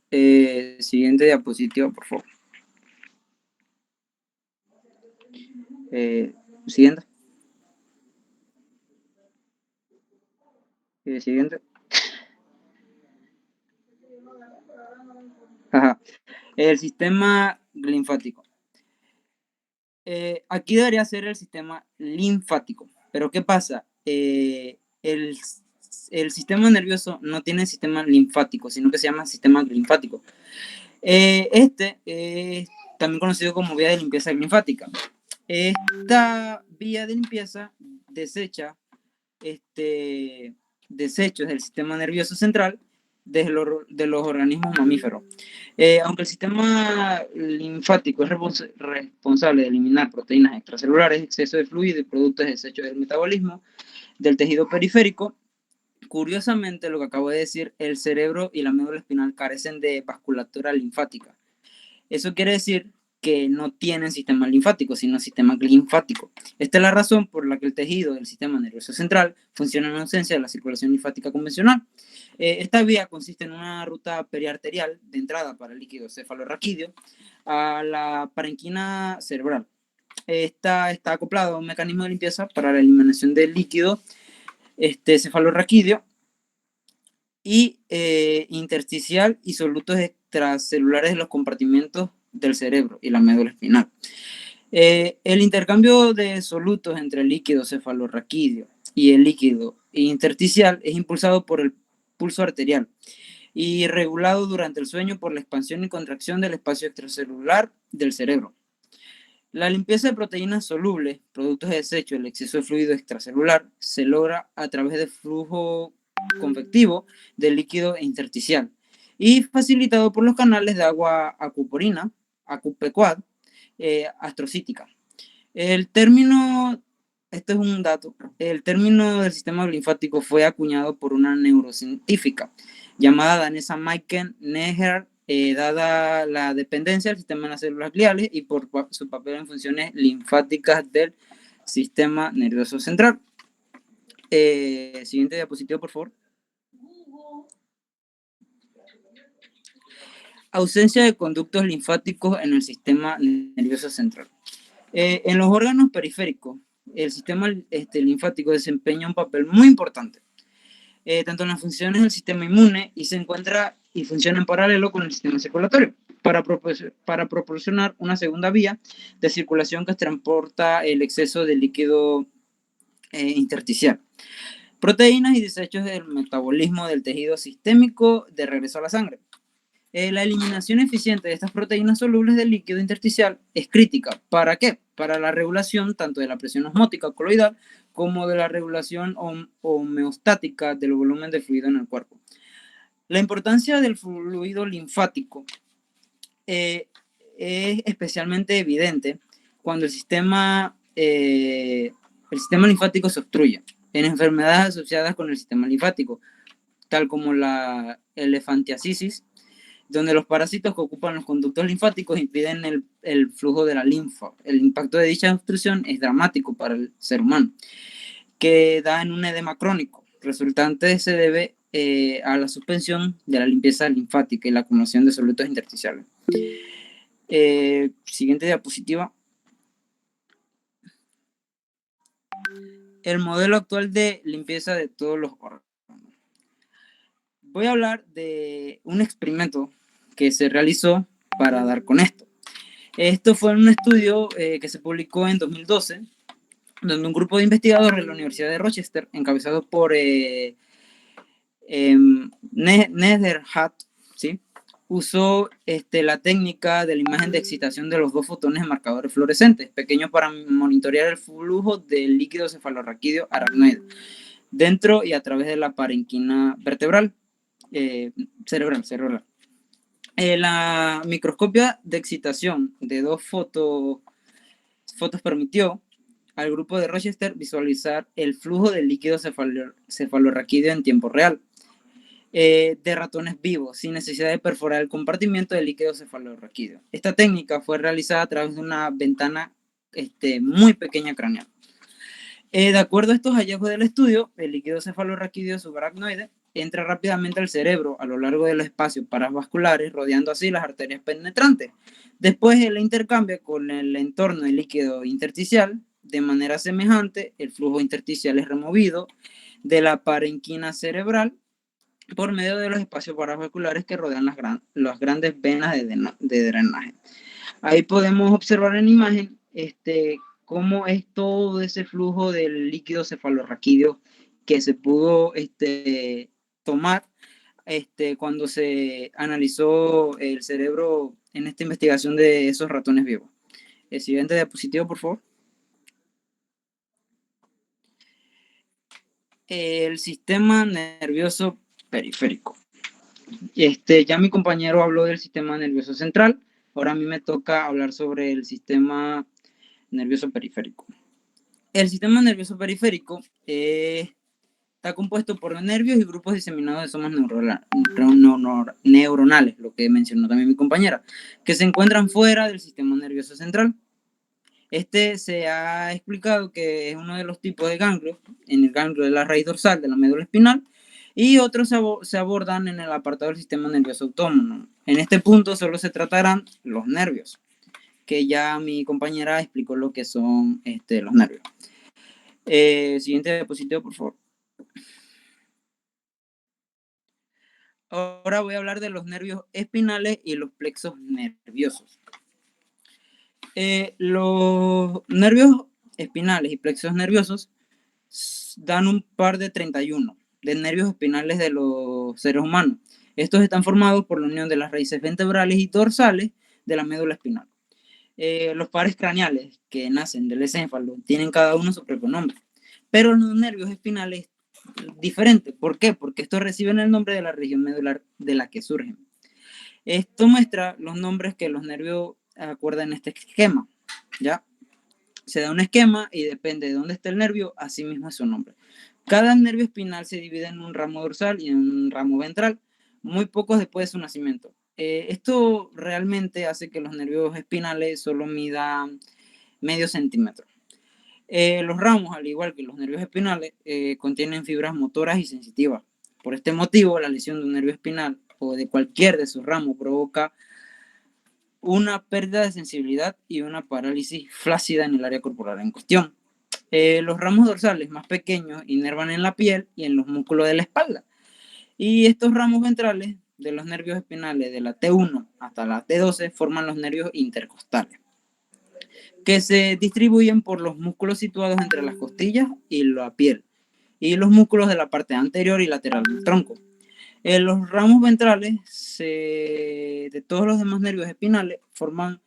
Siguiente diapositiva, por favor. Siguiente. Siguiente. Ajá. El sistema linfático. Aquí debería ser el sistema linfático, pero ¿qué pasa? El sistema nervioso no tiene sistema linfático, sino que se llama sistema linfático. Este es también conocido como vía de limpieza linfática. Esta vía de limpieza desecha desechos del sistema nervioso central de los organismos mamíferos. Aunque el sistema linfático es responsable de eliminar proteínas extracelulares, exceso de fluido y productos desechos del metabolismo del tejido periférico, curiosamente, lo que acabo de decir, el cerebro y la médula espinal carecen de vasculatura linfática. Eso quiere decir que no tienen sistema linfático, sino sistema linfático. Esta es la razón por la que el tejido del sistema nervioso central funciona en ausencia de la circulación linfática convencional. Esta vía consiste en una ruta periarterial de entrada para el líquido cefalorraquídeo a la parenquima cerebral. Esta está acoplada a un mecanismo de limpieza para la eliminación del líquido cefalorraquídeo y intersticial y solutos extracelulares de los compartimentos del cerebro y la médula espinal. El intercambio de solutos entre el líquido cefalorraquídeo y el líquido intersticial es impulsado por el pulso arterial y regulado durante el sueño por la expansión y contracción del espacio extracelular del cerebro. La limpieza de proteínas solubles, productos de desecho, el exceso de fluido extracelular, se logra a través del flujo convectivo del líquido intersticial y facilitado por los canales de agua acuporina, acupecuad, astrocítica. El término, este es un dato, el término del sistema linfático fue acuñado por una neurocientífica llamada danesa Maiken Neher, dada la dependencia del sistema de las células gliales y por su papel en funciones linfáticas del sistema nervioso central. Siguiente diapositiva, por favor. Ausencia de conductos linfáticos en el sistema nervioso central. En los órganos periféricos, el sistema linfático desempeña un papel muy importante, tanto en las funciones del sistema inmune y se encuentra y funciona en paralelo con el sistema circulatorio para proporcionar una segunda vía de circulación que transporta el exceso de líquido intersticial. Proteínas y desechos del metabolismo del tejido sistémico de regreso a la sangre. La eliminación eficiente de estas proteínas solubles del líquido intersticial es crítica. ¿Para qué? Para la regulación tanto de la presión osmótica coloidal como de la regulación homeostática del volumen de fluido en el cuerpo. La importancia del fluido linfático es especialmente evidente cuando el sistema linfático se obstruye en enfermedades asociadas con el sistema linfático, tal como la elefantiasis, donde los parásitos que ocupan los conductos linfáticos impiden el flujo de la linfa. El impacto de dicha obstrucción es dramático para el ser humano, que da en un edema crónico. Resultante se debe a la suspensión de la limpieza linfática y la acumulación de solutos intersticiales. Siguiente diapositiva. El modelo actual de limpieza de todos los órganos. Voy a hablar de un experimento que se realizó para dar con esto. Esto fue un estudio que se publicó en 2012, donde un grupo de investigadores de la Universidad de Rochester, encabezado por Netherhat, ¿sí?, usó la técnica de la imagen de excitación de los dos fotones de marcadores fluorescentes, pequeños, para monitorear el flujo del líquido cefalorraquídeo aracnoide dentro y a través de la parenquima vertebral, cerebral. La microscopia de excitación de dos fotos permitió al grupo de Rochester visualizar el flujo del líquido cefalorraquídeo en tiempo real de ratones vivos, sin necesidad de perforar el compartimiento del líquido cefalorraquídeo. Esta técnica fue realizada a través de una ventana muy pequeña craneal. De acuerdo a estos hallazgos del estudio, el líquido cefalorraquídeo subaracnoide entra rápidamente al cerebro a lo largo de los espacios paravasculares, rodeando así las arterias penetrantes. Después el intercambio con el entorno del líquido intersticial. De manera semejante, el flujo intersticial es removido de la parenquima cerebral por medio de los espacios paravasculares que rodean las grandes venas de drenaje. Ahí podemos observar en imagen cómo es todo ese flujo del líquido cefalorraquídeo que se pudo tomar cuando se analizó el cerebro en esta investigación de esos ratones vivos. El siguiente diapositivo, por favor. El sistema nervioso periférico. Ya mi compañero habló del sistema nervioso central, ahora a mí me toca hablar sobre el sistema nervioso periférico. El sistema nervioso periférico está compuesto por nervios y grupos diseminados de somas neuronales, lo que mencionó también mi compañera, que se encuentran fuera del sistema nervioso central. Se ha explicado que es uno de los tipos de ganglios, en el ganglio de la raíz dorsal de la médula espinal, y otros se abordan en el apartado del sistema nervioso autónomo. En este punto solo se tratarán los nervios, que ya mi compañera explicó lo que son los nervios. Siguiente diapositiva, por favor. Ahora voy a hablar de los nervios espinales y los plexos nerviosos. Los nervios espinales y plexos nerviosos dan un par de 31 de nervios espinales de los seres humanos. Estos están formados por la unión de las raíces ventrales y dorsales de la médula espinal. Los pares craneales que nacen del encéfalo tienen cada uno su propio nombre, pero los nervios espinales diferentes. ¿Por qué? Porque estos reciben el nombre de la región medular de la que surgen. Esto muestra los nombres que los nervios acuerdan en este esquema, ¿ya? Se da un esquema y depende de dónde esté el nervio, así mismo es su nombre. Cada nervio espinal se divide en un ramo dorsal y en un ramo ventral, muy pocos después de su nacimiento. Esto realmente hace que los nervios espinales solo midan medio centímetro. Los ramos, al igual que los nervios espinales, contienen fibras motoras y sensitivas. Por este motivo, la lesión de un nervio espinal o de cualquier de sus ramos provoca una pérdida de sensibilidad y una parálisis flácida en el área corporal en cuestión. Los ramos dorsales más pequeños inervan en la piel y en los músculos de la espalda. Y estos ramos ventrales de los nervios espinales de la T1 hasta la T12 forman los nervios intercostales, que se distribuyen por los músculos situados entre las costillas y la piel, y los músculos de la parte anterior y lateral del tronco. Los ramos ventrales de todos los demás nervios espinales forman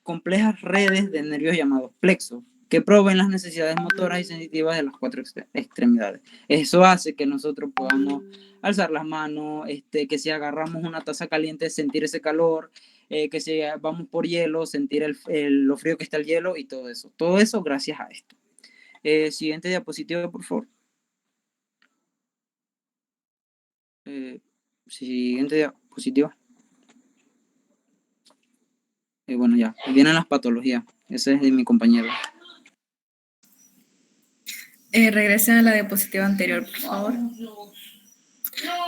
complejas redes de nervios llamados plexos, que proveen las necesidades motoras y sensitivas de las cuatro extremidades. Eso hace que nosotros podamos alzar las manos, que si agarramos una taza caliente, sentir ese calor, que si vamos por hielo, sentir lo frío que está el hielo y todo eso. Todo eso gracias a esto. Siguiente diapositiva, por favor. Siguiente diapositiva. Bueno, ya, vienen las patologías. Ese es de mi compañero. Regresen a la diapositiva anterior, por favor.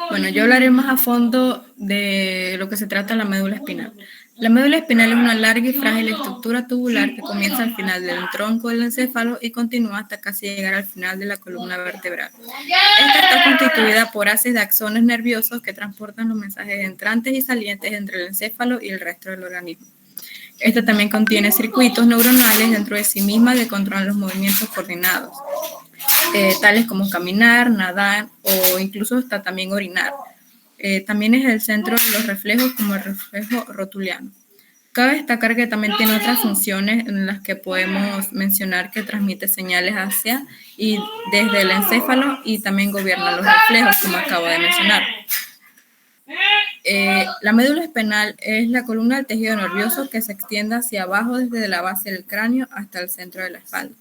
Bueno, yo hablaré más a fondo de lo que se trata de la médula espinal. La médula espinal es una larga y frágil estructura tubular que comienza al final del tronco del encéfalo y continúa hasta casi llegar al final de la columna vertebral. Esta está constituida por haces de axones nerviosos que transportan los mensajes entrantes y salientes entre el encéfalo y el resto del organismo. Esta también contiene circuitos neuronales dentro de sí misma que controlan los movimientos coordinados, tales como caminar, nadar o incluso hasta también orinar. También es el centro de los reflejos, como el reflejo rotuliano. Cabe destacar que también tiene otras funciones en las que podemos mencionar que transmite señales hacia y desde el encéfalo y también gobierna los reflejos, como acabo de mencionar. La médula espinal es la columna del tejido nervioso que se extiende hacia abajo desde la base del cráneo hasta el centro de la espalda.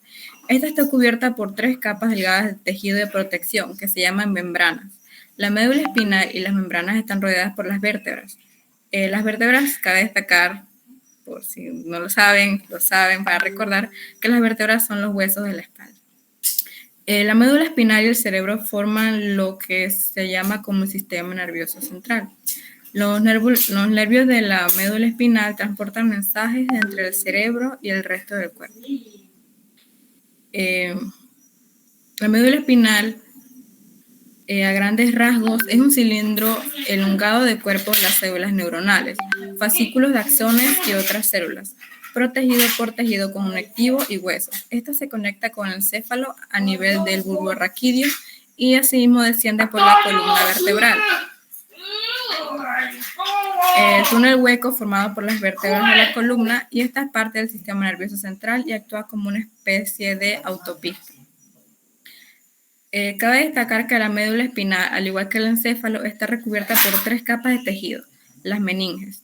Esta está cubierta por 3 capas delgadas de tejido de protección que se llaman membranas. La médula espinal y las membranas están rodeadas por las vértebras. Las vértebras, cabe destacar, por si no lo saben, para recordar que las vértebras son los huesos de la espalda. La médula espinal y el cerebro forman lo que se llama como el sistema nervioso central. Los nervios de la médula espinal transportan mensajes entre el cerebro y el resto del cuerpo. La médula espinal, a grandes rasgos, es un cilindro elongado de cuerpos de las células neuronales, fascículos de axones y otras células, protegido por tejido conectivo y huesos. Esto se conecta con el céfalo a nivel del bulbo raquídeo y asimismo desciende por la columna vertebral. El túnel hueco formado por las vértebras de la columna, y esta es parte del sistema nervioso central y actúa como una especie de autopista. Cabe destacar que la médula espinal, al igual que el encéfalo, está recubierta por 3 capas de tejido, las meninges.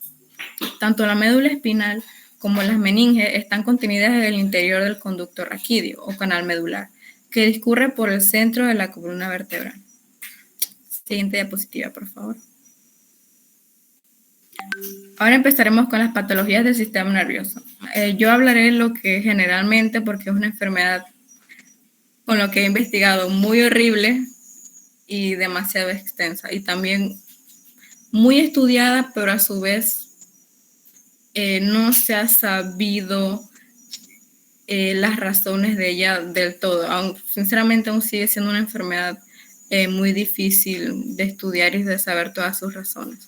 Tanto la médula espinal como las meninges están contenidas en el interior del conducto raquídeo o canal medular, que discurre por el centro de la columna vertebral. Siguiente diapositiva, por favor. Ahora empezaremos con las patologías del sistema nervioso. Yo hablaré lo que generalmente, porque es una enfermedad con lo que he investigado muy horrible y demasiado extensa, y también muy estudiada, pero a su vez no se ha sabido las razones de ella del todo. Sinceramente aún sigue siendo una enfermedad muy difícil de estudiar y de saber todas sus razones.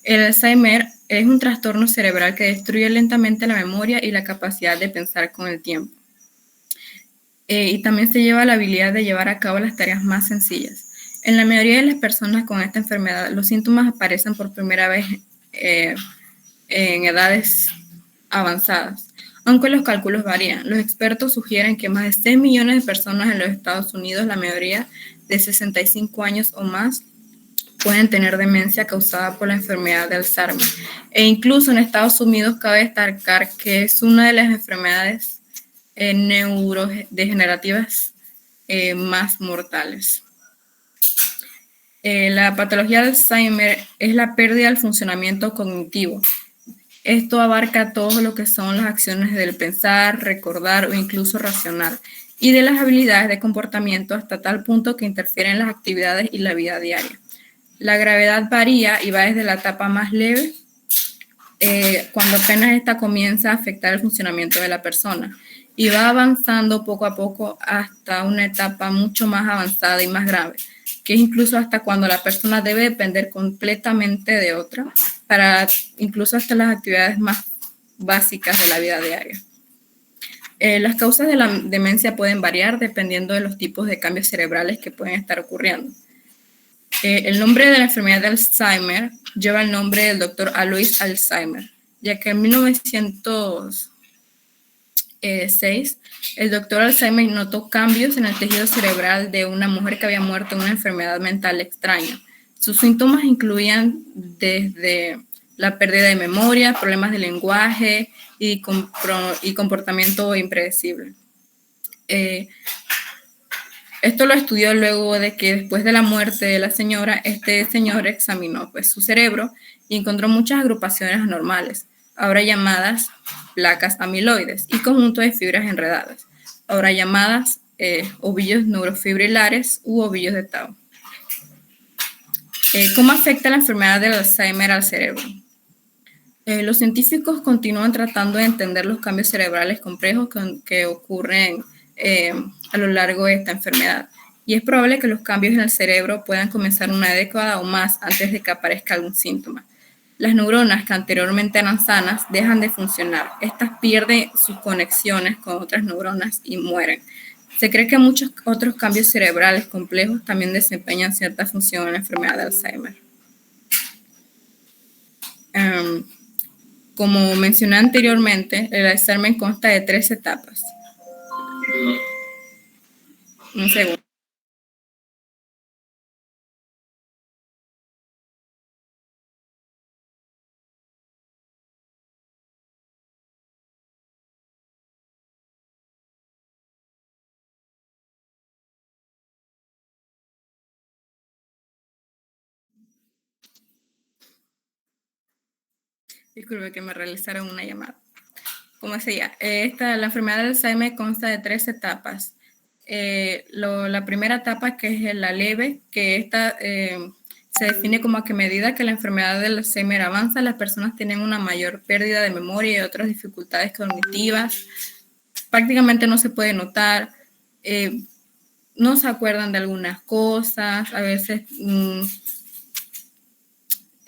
El Alzheimer es un trastorno cerebral que destruye lentamente la memoria y la capacidad de pensar con el tiempo. Y también se lleva la habilidad de llevar a cabo las tareas más sencillas. En la mayoría de las personas con esta enfermedad, los síntomas aparecen por primera vez en edades avanzadas, aunque los cálculos varían. Los expertos sugieren que más de 6 millones de personas en los Estados Unidos, la mayoría de 65 años o más, pueden tener demencia causada por la enfermedad de Alzheimer. E incluso en Estados Unidos cabe destacar que es una de las enfermedades neurodegenerativas más mortales. La patología de Alzheimer es la pérdida del funcionamiento cognitivo. Esto abarca todo lo que son las acciones del pensar, recordar o incluso razonar, y de las habilidades de comportamiento hasta tal punto que interfieren en las actividades y la vida diaria. La gravedad varía y va desde la etapa más leve, cuando apenas esta comienza a afectar el funcionamiento de la persona, y va avanzando poco a poco hasta una etapa mucho más avanzada y más grave, que es incluso hasta cuando la persona debe depender completamente de otra, para incluso hasta las actividades más básicas de la vida diaria. Las causas de la demencia pueden variar dependiendo de los tipos de cambios cerebrales que pueden estar ocurriendo. El nombre de la enfermedad de Alzheimer lleva el nombre del doctor Alois Alzheimer, ya que en 1906 el doctor Alzheimer notó cambios en el tejido cerebral de una mujer que había muerto en una enfermedad mental extraña. Sus síntomas incluían desde la pérdida de memoria, problemas de lenguaje y comportamiento impredecible. Esto lo estudió luego de que después de la muerte de la señora, este señor examinó su cerebro y encontró muchas agrupaciones anormales, ahora llamadas placas amiloides, y conjuntos de fibras enredadas, ahora llamadas ovillos neurofibrilares u ovillos de Tau. ¿Cómo afecta la enfermedad del Alzheimer al cerebro? Los científicos continúan tratando de entender los cambios cerebrales complejos que ocurren a lo largo de esta enfermedad, y es probable que los cambios en el cerebro puedan comenzar una década o más antes de que aparezca algún síntoma. Las neuronas que anteriormente eran sanas dejan de funcionar. Estas pierden sus conexiones con otras neuronas y mueren. Se cree que muchos otros cambios cerebrales complejos también desempeñan cierta función en la enfermedad de Alzheimer. Como mencioné anteriormente, el Alzheimer consta de 3 etapas. Un segundo. Disculpe que me realizaron una llamada. Como decía, la enfermedad del Alzheimer consta de 3 etapas. La primera etapa, que es la leve, que esta se define como a que a medida que la enfermedad del Alzheimer avanza, las personas tienen una mayor pérdida de memoria y otras dificultades cognitivas. Prácticamente no se puede notar, no se acuerdan de algunas cosas, a veces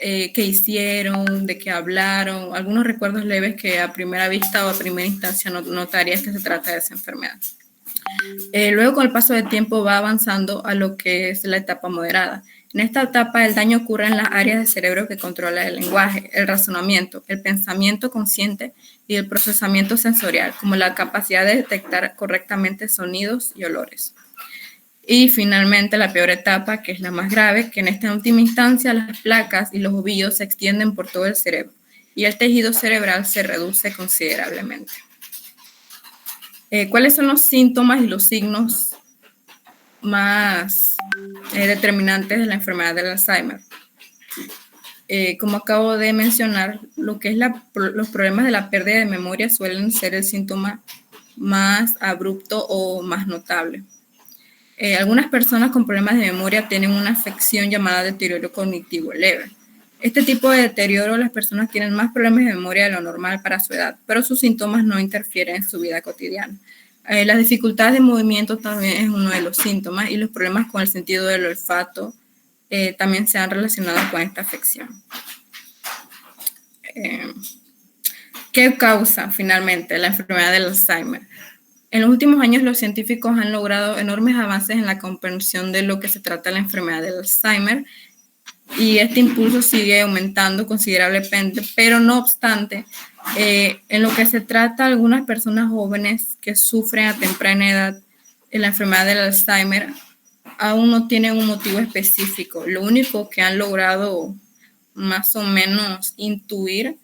qué hicieron, de qué hablaron, algunos recuerdos leves que a primera vista o a primera instancia notarías que se trata de esa enfermedad. Luego, con el paso del tiempo, va avanzando a lo que es la etapa moderada. En esta etapa, el daño ocurre en las áreas del cerebro que controla el lenguaje, el razonamiento, el pensamiento consciente y el procesamiento sensorial, como la capacidad de detectar correctamente sonidos y olores. Y finalmente la peor etapa, que es la más grave, que en esta última instancia las placas y los ovillos se extienden por todo el cerebro y el tejido cerebral se reduce considerablemente. ¿Cuáles son los síntomas y los signos más determinantes de la enfermedad del Alzheimer? Como acabo de mencionar, lo que es los problemas de la pérdida de memoria suelen ser el síntoma más abrupto o más notable. Algunas personas con problemas de memoria tienen una afección llamada deterioro cognitivo leve. Este tipo de deterioro, las personas tienen más problemas de memoria de lo normal para su edad, pero sus síntomas no interfieren en su vida cotidiana. Las dificultades de movimiento también es uno de los síntomas y los problemas con el sentido del olfato también se han relacionado con esta afección. ¿Qué causa finalmente la enfermedad del Alzheimer? En los últimos años los científicos han logrado enormes avances en la comprensión de lo que se trata la enfermedad del Alzheimer y este impulso sigue aumentando considerablemente, pero no obstante, en lo que se trata algunas personas jóvenes que sufren a temprana edad la enfermedad del Alzheimer aún no tienen un motivo específico. Lo único que han logrado más o menos intuir,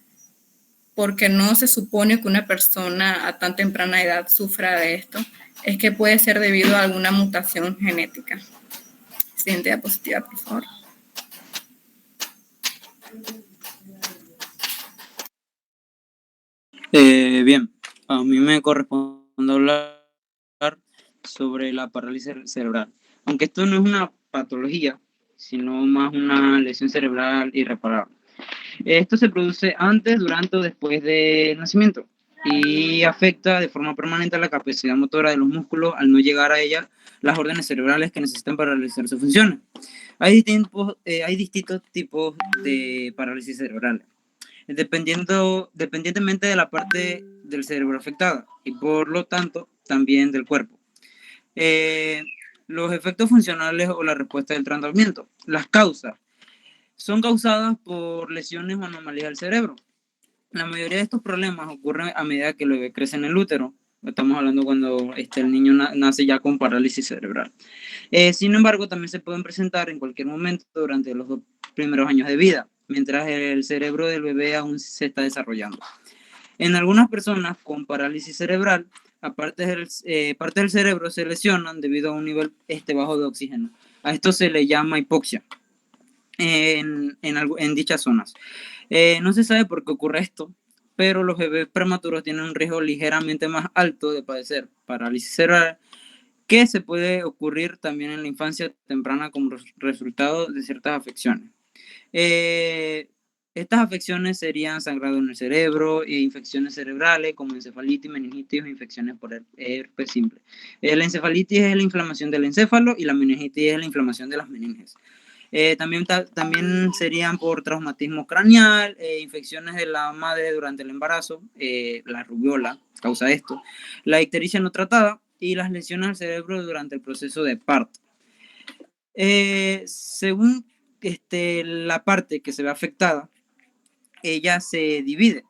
porque no se supone que una persona a tan temprana edad sufra de esto, es que puede ser debido a alguna mutación genética. Siguiente diapositiva, por favor. Bien, a mí me corresponde hablar sobre la parálisis cerebral. Aunque esto no es una patología, sino más una lesión cerebral irreparable. Esto se produce antes, durante o después del nacimiento y afecta de forma permanente a la capacidad motora de los músculos al no llegar a ella las órdenes cerebrales que necesitan para realizar sus funciones. Hay distintos tipos de parálisis cerebral, dependientemente de la parte del cerebro afectada y por lo tanto también del cuerpo. Los efectos funcionales o la respuesta del tratamiento. Las causas son causadas por lesiones o anomalías del cerebro. La mayoría de estos problemas ocurren a medida que el bebé crece en el útero. Estamos hablando cuando el niño nace ya con parálisis cerebral. Sin embargo, también se pueden presentar en cualquier momento durante los 2 primeros años de vida, mientras el cerebro del bebé aún se está desarrollando. En algunas personas con parálisis cerebral, parte del cerebro se lesionan debido a un nivel bajo de oxígeno. A esto se le llama hipoxia en dichas zonas. No se sabe por qué ocurre esto, pero los bebés prematuros tienen un riesgo ligeramente más alto de padecer parálisis cerebral, que se puede ocurrir también en la infancia temprana como resultado de ciertas afecciones. Estas afecciones serían sangrado en el cerebro e infecciones cerebrales como encefalitis, meningitis o infecciones por herpes simple. La encefalitis es la inflamación del encéfalo y la meningitis es la inflamación de las meninges. También serían por traumatismo craneal, infecciones de la madre durante el embarazo, la rubiola causa esto, la ictericia no tratada y las lesiones al cerebro durante el proceso de parto. Según la parte que se ve afectada, ella se divide.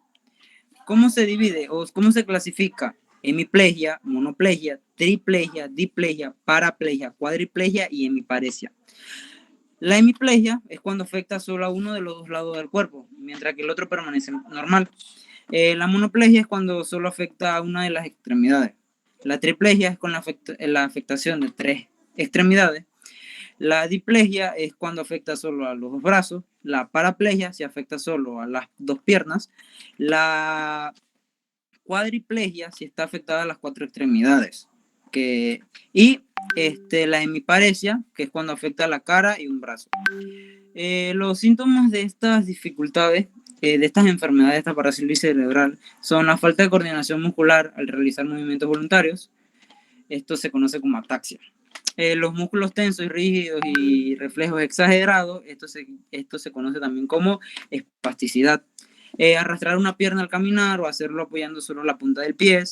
¿Cómo se divide o cómo se clasifica? Hemiplegia, monoplegia, triplegia, diplegia, paraplegia, cuadriplegia y hemiparesia. La hemiplegia es cuando afecta solo a uno de los 2 lados del cuerpo, mientras que el otro permanece normal. La monoplegia es cuando solo afecta a una de las extremidades. La triplegia es con la afectación de 3 extremidades. La diplegia es cuando afecta solo a los 2 brazos. La paraplegia se afecta solo a las 2 piernas. La cuadriplegia si está afectada a las 4 extremidades. La hemiparesia, que es cuando afecta a la cara y un brazo. Los síntomas de estas dificultades, de estas enfermedades, de esta parálisis cerebral, son la falta de coordinación muscular al realizar movimientos voluntarios. Esto se conoce como ataxia. Los músculos tensos y rígidos y reflejos exagerados, esto se conoce también como espasticidad. Arrastrar una pierna al caminar o hacerlo apoyando solo la punta del pie,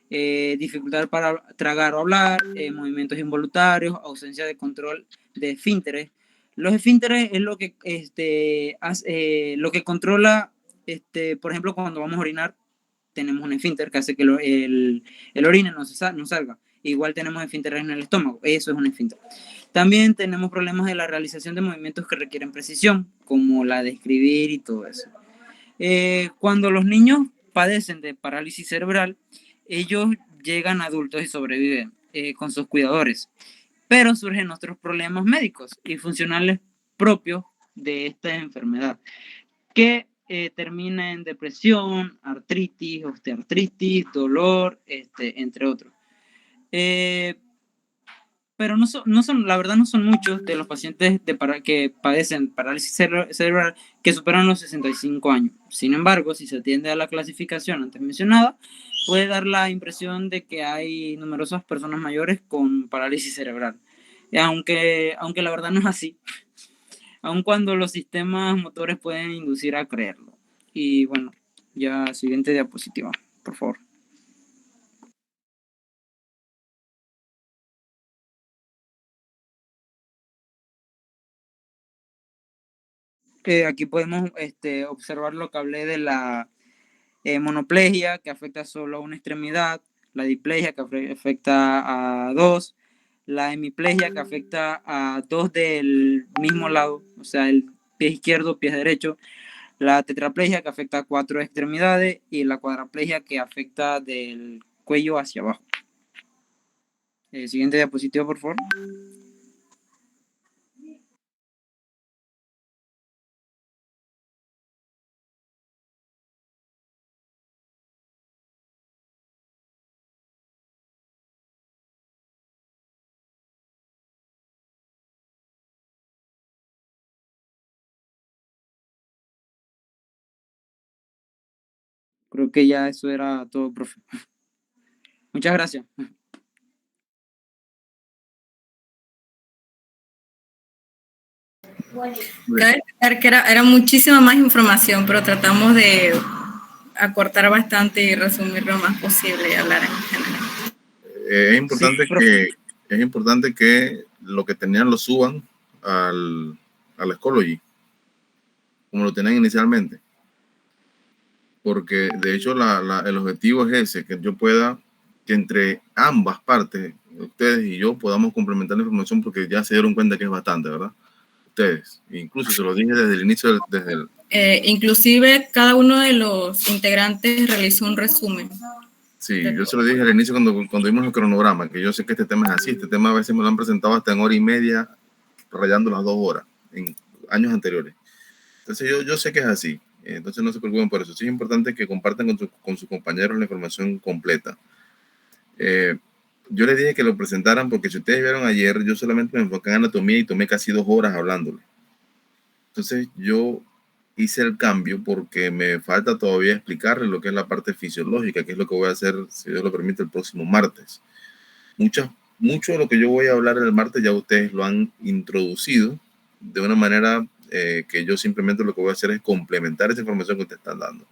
dificultad para tragar o hablar, movimientos involuntarios, ausencia de control de esfínteres. Los esfínteres es lo que controla, por ejemplo, cuando vamos a orinar, tenemos un esfínter que hace que el orine no salga. Igual tenemos esfínteres en el estómago, eso es un esfínter. También tenemos problemas de la realización de movimientos que requieren precisión, como la de escribir y todo eso. Cuando los niños padecen de parálisis cerebral, ellos llegan adultos y sobreviven con sus cuidadores, pero surgen otros problemas médicos y funcionales propios de esta enfermedad, que termina en depresión, artritis, osteoartritis, dolor, entre otros. Pero la verdad no son muchos de los pacientes que padecen parálisis cerebral que superan los 65 años. Sin embargo, si se atiende a la clasificación antes mencionada, puede dar la impresión de que hay numerosas personas mayores con parálisis cerebral. Aunque la verdad no es así, aun cuando los sistemas motores pueden inducir a creerlo. Y bueno, ya siguiente diapositiva, por favor. Aquí podemos observar lo que hablé de la monoplegia, que afecta solo a una extremidad, la diplegia, que afecta a dos, la hemiplegia, que afecta a dos del mismo lado, o sea, el pie izquierdo, pie derecho, la tetraplegia, que afecta a 4 extremidades, y la cuadraplegia, que afecta del cuello hacia abajo. Siguiente diapositiva, por favor. Creo que ya eso era todo, profe. Muchas gracias. Cabe destacar que era muchísima más información, pero tratamos de acortar bastante y resumir lo más posible y hablar en general. Es importante que lo que tenían lo suban al Schoology, como lo tenían inicialmente. Porque de hecho el objetivo es ese, que yo pueda, que entre ambas partes, ustedes y yo, podamos complementar la información, porque ya se dieron cuenta que es bastante, ¿verdad? Ustedes, incluso se lo dije desde el inicio, inclusive cada uno de los integrantes realizó un resumen. Sí, yo se lo dije al inicio cuando vimos el cronograma, que yo sé que este tema es así. Este tema a veces me lo han presentado hasta en 1 hora y media, rayando las 2 horas, en años anteriores. Entonces yo sé que es así. Entonces no se preocupen por eso. Sí es importante que compartan con sus compañeros la información completa. Yo les dije que lo presentaran porque si ustedes vieron ayer, yo solamente me enfoqué en anatomía y tomé casi 2 horas hablándole. Entonces yo hice el cambio porque me falta todavía explicarles lo que es la parte fisiológica, que es lo que voy a hacer, si Dios lo permite, el próximo martes. Mucho de lo que yo voy a hablar el martes ya ustedes lo han introducido de una manera que yo simplemente lo que voy a hacer es complementar esa información que ustedes están dando.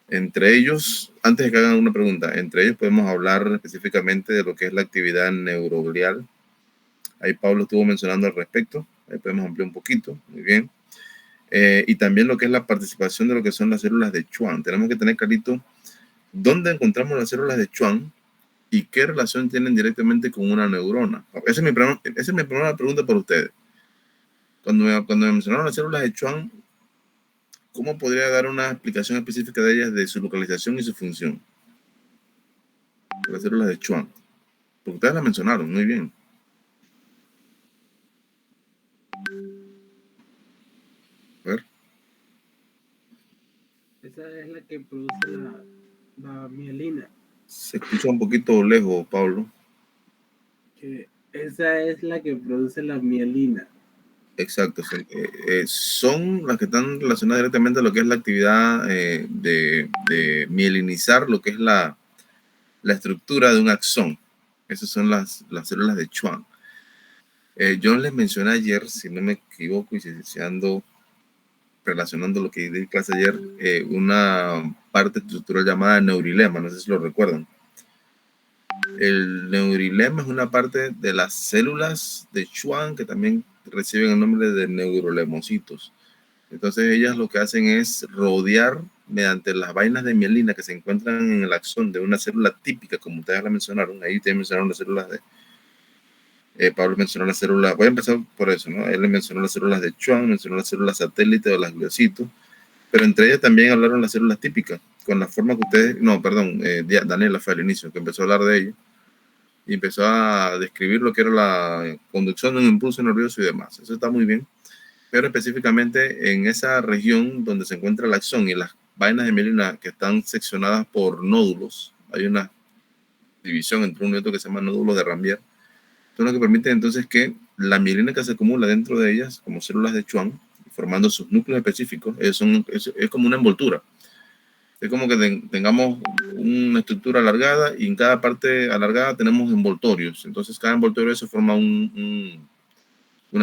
Entre ellos, antes de que hagan una pregunta, entre ellos podemos hablar específicamente de lo que es la actividad neuroglial. Ahí Pablo estuvo mencionando al respecto. Ahí podemos ampliar un poquito. Muy bien. Y también lo que es la participación de lo que son las células de Schwann. Tenemos que tener clarito dónde encontramos las células de Schwann y qué relación tienen directamente con una neurona. Esa es mi primera pregunta para ustedes. Cuando me mencionaron las células de Schwann, ¿cómo podría dar una explicación específica de ellas, de su localización y su función? Las células de Schwann. Porque ustedes las mencionaron muy bien. A ver. Esa es la que produce la mielina. Se escucha un poquito lejos, Pablo. Esa es la que produce la mielina. Exacto. Son las que están relacionadas directamente a lo que es la actividad de mielinizar lo que es la estructura de un axón. Esas son las células de Schwann. Yo les mencioné ayer, si no me equivoco, y si ando relacionando lo que di en clase ayer, una parte estructural llamada neurilema, no sé si lo recuerdan. El neurilema es una parte de las células de Schwann que también reciben el nombre de neurolemocitos. Entonces ellas lo que hacen es rodear mediante las vainas de mielina que se encuentran en el axón de una célula típica, como ustedes la mencionaron. Ahí ustedes mencionaron las células de... Pablo mencionó las células, voy a empezar por eso, ¿no? Él le mencionó las células de Schwann, mencionó las células satélite de las gliocitos, pero entre ellas también hablaron las células típicas, con la forma que ustedes, no, perdón, Daniela fue al inicio, que empezó a hablar de ello, y empezó a describir lo que era la conducción de un impulso nervioso y demás. Eso está muy bien, pero específicamente en esa región donde se encuentra el axón y las vainas de mielina que están seccionadas por nódulos, hay una división entre uno y otro que se llama nódulo de Rambier, son lo que permite entonces que la mielina que se acumula dentro de ellas, como células de Schwann, formando sus núcleos específicos, es como una envoltura. Es como que tengamos una estructura alargada y en cada parte alargada tenemos envoltorios. Entonces cada envoltorio eso forma una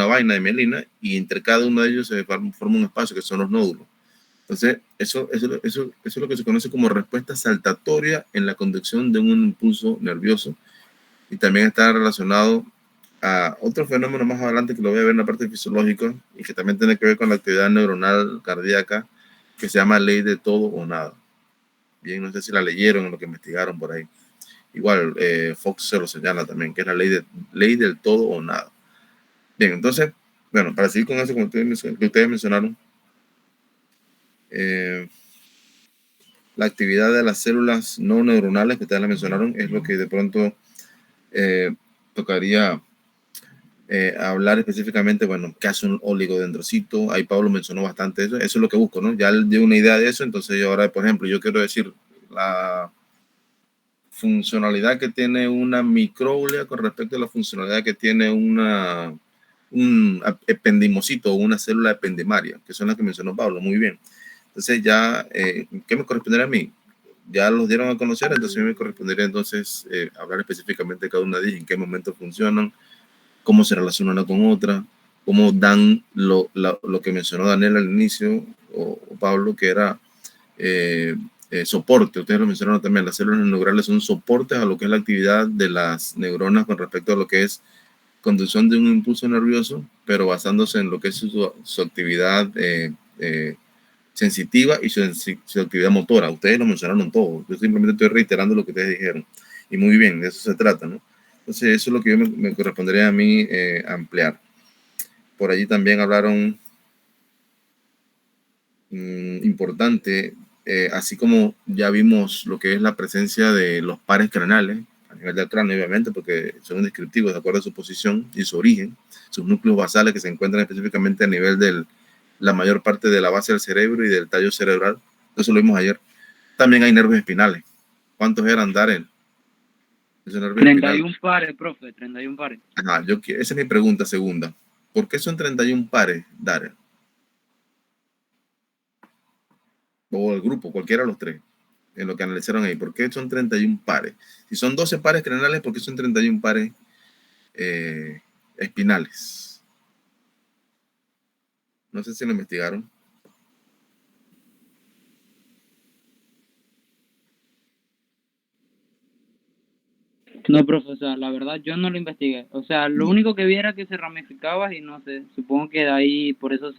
vaina de mielina y entre cada uno de ellos se forma un espacio que son los nódulos. Entonces eso es lo que se conoce como respuesta saltatoria en la conducción de un impulso nervioso. Y también está relacionado a otro fenómeno más adelante que lo voy a ver en la parte fisiológica y que también tiene que ver con la actividad neuronal cardíaca, que se llama ley de todo o nada. Bien, no sé si la leyeron o lo que investigaron por ahí. Igual, Fox se lo señala también, que es la ley del todo o nada. Bien, entonces, bueno, para seguir con eso que ustedes mencionaron, la actividad de las células no neuronales que ustedes la mencionaron es lo que de pronto tocaría hablar específicamente, bueno, qué hace un oligodendrocito. Ahí Pablo mencionó bastante eso. Eso es lo que busco, ¿no? Ya él dio una idea de eso, entonces yo ahora, por ejemplo, yo quiero decir la funcionalidad que tiene una microglia con respecto a la funcionalidad que tiene un ependimocito o una célula ependimaria, que son las que mencionó Pablo, muy bien. Entonces ya, ¿qué me correspondería a mí? Ya los dieron a conocer, entonces a mí me correspondería entonces hablar específicamente de cada una de ellas, en qué momento funcionan, cómo se relaciona una con otra, cómo dan lo que mencionó Daniel al inicio, o Pablo, que era soporte. Ustedes lo mencionaron también, las células neurales son soportes a lo que es la actividad de las neuronas con respecto a lo que es conducción de un impulso nervioso, pero basándose en lo que es su actividad sensitiva y su actividad motora. Ustedes lo mencionaron todo. Yo simplemente estoy reiterando lo que ustedes dijeron. Y muy bien, de eso se trata, ¿no? Entonces, eso es lo que yo me correspondería a mí ampliar. Por allí también hablaron importante, así como ya vimos lo que es la presencia de los pares craneales, a nivel del cráneo, obviamente, porque son descriptivos de acuerdo a su posición y su origen, sus núcleos basales que se encuentran específicamente a nivel de la mayor parte de la base del cerebro y del tallo cerebral. Eso lo vimos ayer. También hay nervios espinales. ¿Cuántos eran, Darren? 31 pares, profe, 31 pares. Ajá, esa es mi pregunta segunda. ¿Por qué son 31 pares, Darren? O el grupo, cualquiera de los tres, en lo que analizaron ahí. ¿Por qué son 31 pares? Si son 12 pares craneales, ¿por qué son 31 pares espinales? No sé si lo investigaron. No, profesor, la verdad yo no lo investigué. O sea, lo único que vi era que se ramificaba y no sé, supongo que de ahí por eso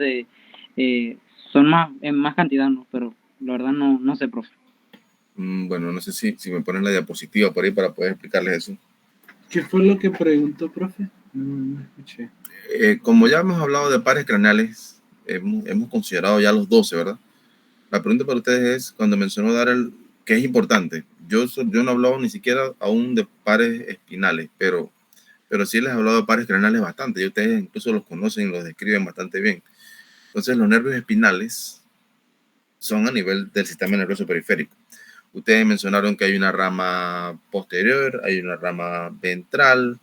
son más en más cantidad, ¿no? Pero la verdad no sé, profe. Bueno, no sé si me ponen la diapositiva por ahí para poder explicarles eso. ¿Qué fue lo que preguntó, profe? No escuché. Como ya hemos hablado de pares craneales, hemos considerado ya los 12, ¿verdad? La pregunta para ustedes es, cuando mencionó Darrell, que es importante, yo no he hablado ni siquiera aún de pares espinales, pero sí les he hablado de pares craneales bastante, y ustedes incluso los conocen y los describen bastante bien. Entonces, los nervios espinales son a nivel del sistema nervioso periférico. Ustedes mencionaron que hay una rama posterior, hay una rama ventral,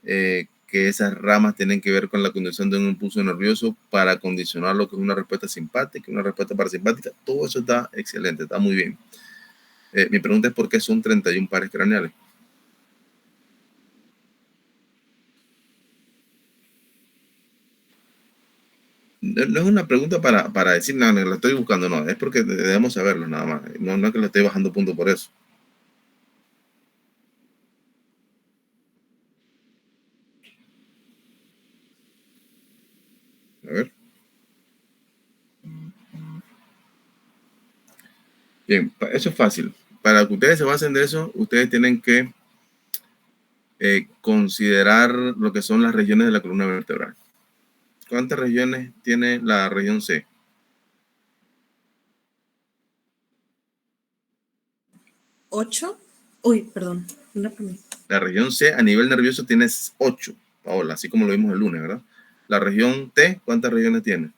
que esas ramas tienen que ver con la conducción de un impulso nervioso para condicionar lo que es una respuesta simpática, una respuesta parasimpática. Todo eso está excelente, está muy bien. Mi pregunta es: ¿por qué son 31 pares craneales? No es una pregunta para decir, no, la estoy buscando, no, es porque debemos saberlo nada más. No es que le estoy bajando punto por eso. A ver. Bien, eso es fácil. Para que ustedes se basen de eso, ustedes tienen que considerar lo que son las regiones de la columna vertebral. ¿Cuántas regiones tiene la región C? 8. Uy, perdón. La región C a nivel nervioso tiene 8, Paola, así como lo vimos el lunes, ¿verdad? La región T, ¿cuántas regiones tiene?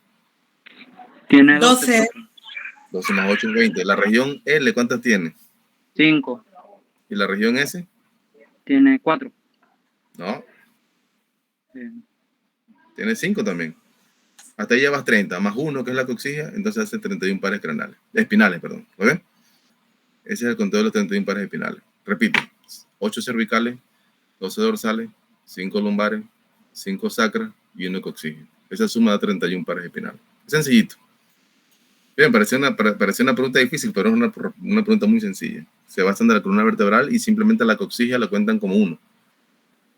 Tiene 12. 12 más 8 es 20. La región L, ¿cuántas tiene? 5. ¿Y la región S? Tiene 4. No. Tiene 5 también. Hasta ahí llevas 30, más 1, que es la coxilla, entonces hace 31 pares espinales, perdón. ¿Lo ven? Ese es el conteo de los 31 pares espinales. Repito, 8 cervicales, 12 dorsales, 5 lumbares, 5 sacras y 1 coxilla. Esa suma da 31 pares espinales. Es sencillito. Bien, parece una pregunta difícil, pero es una pregunta muy sencilla. Se basan de la columna vertebral y simplemente la coxilla la cuentan como 1.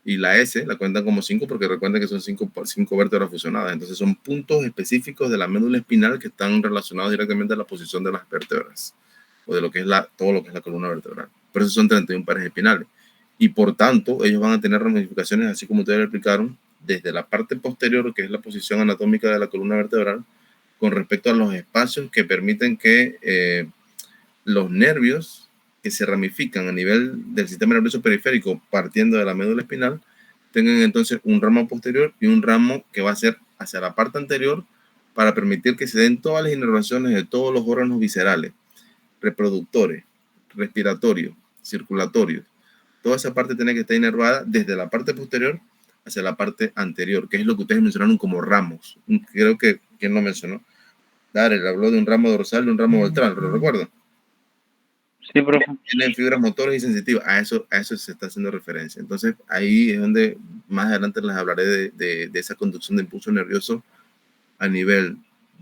Y la S la cuentan como 5 porque recuerden que son 5 vértebras fusionadas. Entonces son puntos específicos de la médula espinal que están relacionados directamente a la posición de las vértebras o de lo que es todo lo que es la columna vertebral. Por eso son 31 pares espinales. Y por tanto, ellos van a tener ramificaciones, así como ustedes lo explicaron, desde la parte posterior, que es la posición anatómica de la columna vertebral, con respecto a los espacios que permiten que los nervios que se ramifican a nivel del sistema nervioso periférico partiendo de la médula espinal tengan entonces un ramo posterior y un ramo que va a ser hacia la parte anterior para permitir que se den todas las inervaciones de todos los órganos viscerales, reproductores, respiratorios, circulatorios. Toda esa parte tiene que estar inervada desde la parte posterior hacia la parte anterior, que es lo que ustedes mencionaron como ramos. Creo que, ¿quién lo mencionó? Darrell habló de un ramo dorsal y un ramo ventral, ¿lo recuerdan? Sí, profe. Tienen fibras motoras y sensitivas. A eso se está haciendo referencia. Entonces, ahí es donde más adelante les hablaré de esa conducción de impulso nervioso a nivel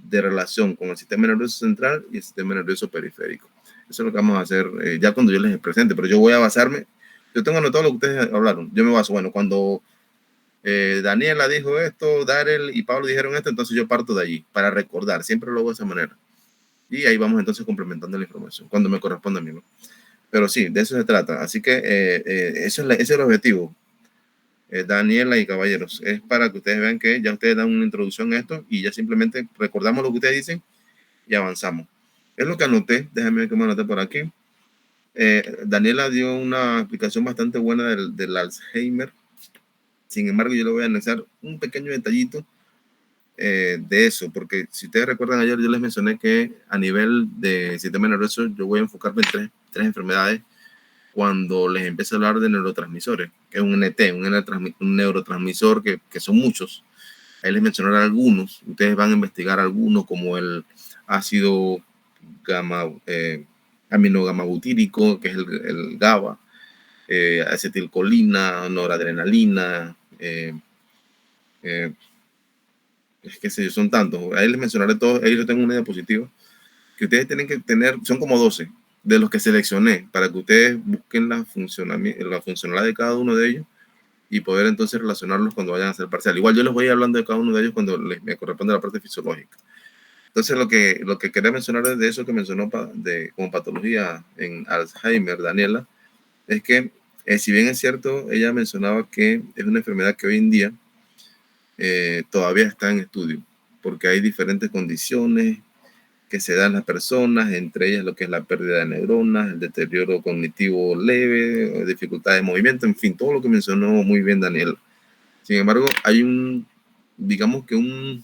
de relación con el sistema nervioso central y el sistema nervioso periférico. Eso es lo que vamos a hacer ya cuando yo les presente, pero yo voy a basarme. Yo tengo anotado lo que ustedes hablaron. Yo me baso, bueno, cuando Daniela dijo esto, Darrell y Pablo dijeron esto, entonces yo parto de allí para recordar. Siempre lo hago de esa manera. Y ahí vamos entonces complementando la información cuando me corresponda a mí, ¿no? Pero sí, de eso se trata. Así que ese es el objetivo, Daniela y caballeros. Es para que ustedes vean que ya ustedes dan una introducción a esto y ya simplemente recordamos lo que ustedes dicen y avanzamos. Es lo que anoté. Déjenme ver cómo anoté por aquí. Daniela dio una explicación bastante buena del Alzheimer. Sin embargo, yo le voy a anexar un pequeño detallito de eso, porque si ustedes recuerdan ayer yo les mencioné que a nivel de sistema nervioso yo voy a enfocarme en tres enfermedades cuando les empiezo a hablar de neurotransmisores, que es un NT, un neurotransmisor que son muchos. Ahí les mencionaré algunos, ustedes van a investigar algunos como el ácido aminogamobutírico, que es el GABA, acetilcolina, noradrenalina, es que son tantos. Ahí les mencionaré todos. Ahí yo tengo una diapositiva que ustedes tienen que tener, son como 12 de los que seleccioné para que ustedes busquen la funcionalidad de cada uno de ellos y poder entonces relacionarlos cuando vayan a hacer parcial. Igual yo les voy hablando de cada uno de ellos cuando me corresponde la parte fisiológica. Entonces lo que quería mencionar de eso que mencionó como patología en Alzheimer, Daniela, es que si bien es cierto, ella mencionaba que es una enfermedad que hoy en día todavía está en estudio, porque hay diferentes condiciones que se dan en las personas, entre ellas lo que es la pérdida de neuronas, el deterioro cognitivo leve, dificultad de movimiento, en fin, todo lo que mencionó muy bien Daniel. Sin embargo, hay digamos que un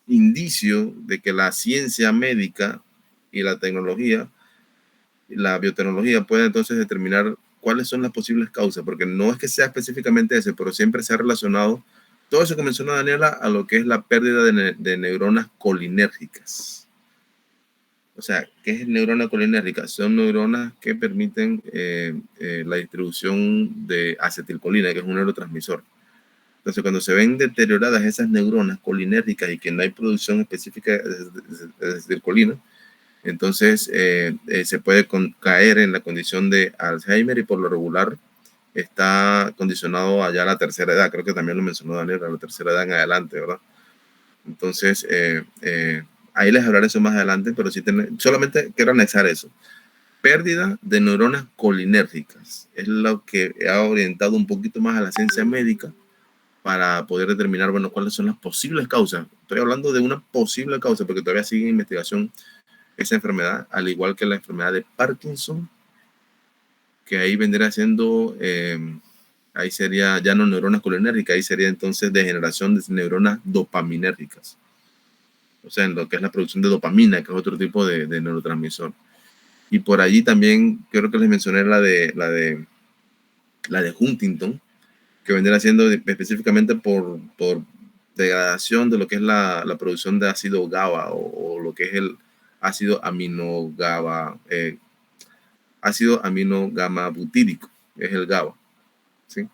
indicio de que la ciencia médica y la tecnología, la biotecnología puede entonces determinar cuáles son las posibles causas, porque no es que sea específicamente ese, pero siempre se ha relacionado todo eso que mencionó Daniela a lo que es la pérdida de neuronas colinérgicas. O sea, ¿qué es neurona colinérgica? Son neuronas que permiten la distribución de acetilcolina, que es un neurotransmisor. Entonces, cuando se ven deterioradas esas neuronas colinérgicas y que no hay producción específica de acetilcolina, entonces se puede caer en la condición de Alzheimer y por lo regular está condicionado allá a la tercera edad. Creo que también lo mencionó Daniel, a la tercera edad en adelante, ¿verdad? Entonces, ahí les hablaré eso más adelante, pero sí solamente quiero anexar eso. Pérdida de neuronas colinérgicas es lo que ha orientado un poquito más a la ciencia médica para poder determinar, bueno, cuáles son las posibles causas. Estoy hablando de una posible causa porque todavía sigue en investigación esa enfermedad, al igual que la enfermedad de Parkinson, que ahí vendría siendo, ahí sería ya no neuronas colinérgicas, ahí sería entonces degeneración de neuronas dopaminérgicas. O sea, en lo que es la producción de dopamina, que es otro tipo de neurotransmisor. Y por allí también creo que les mencioné la de Huntington, que vendría siendo específicamente por degradación de lo que es la producción de ácido GABA o lo que es el ácido aminogamma butírico, que es el GABA, ¿sí?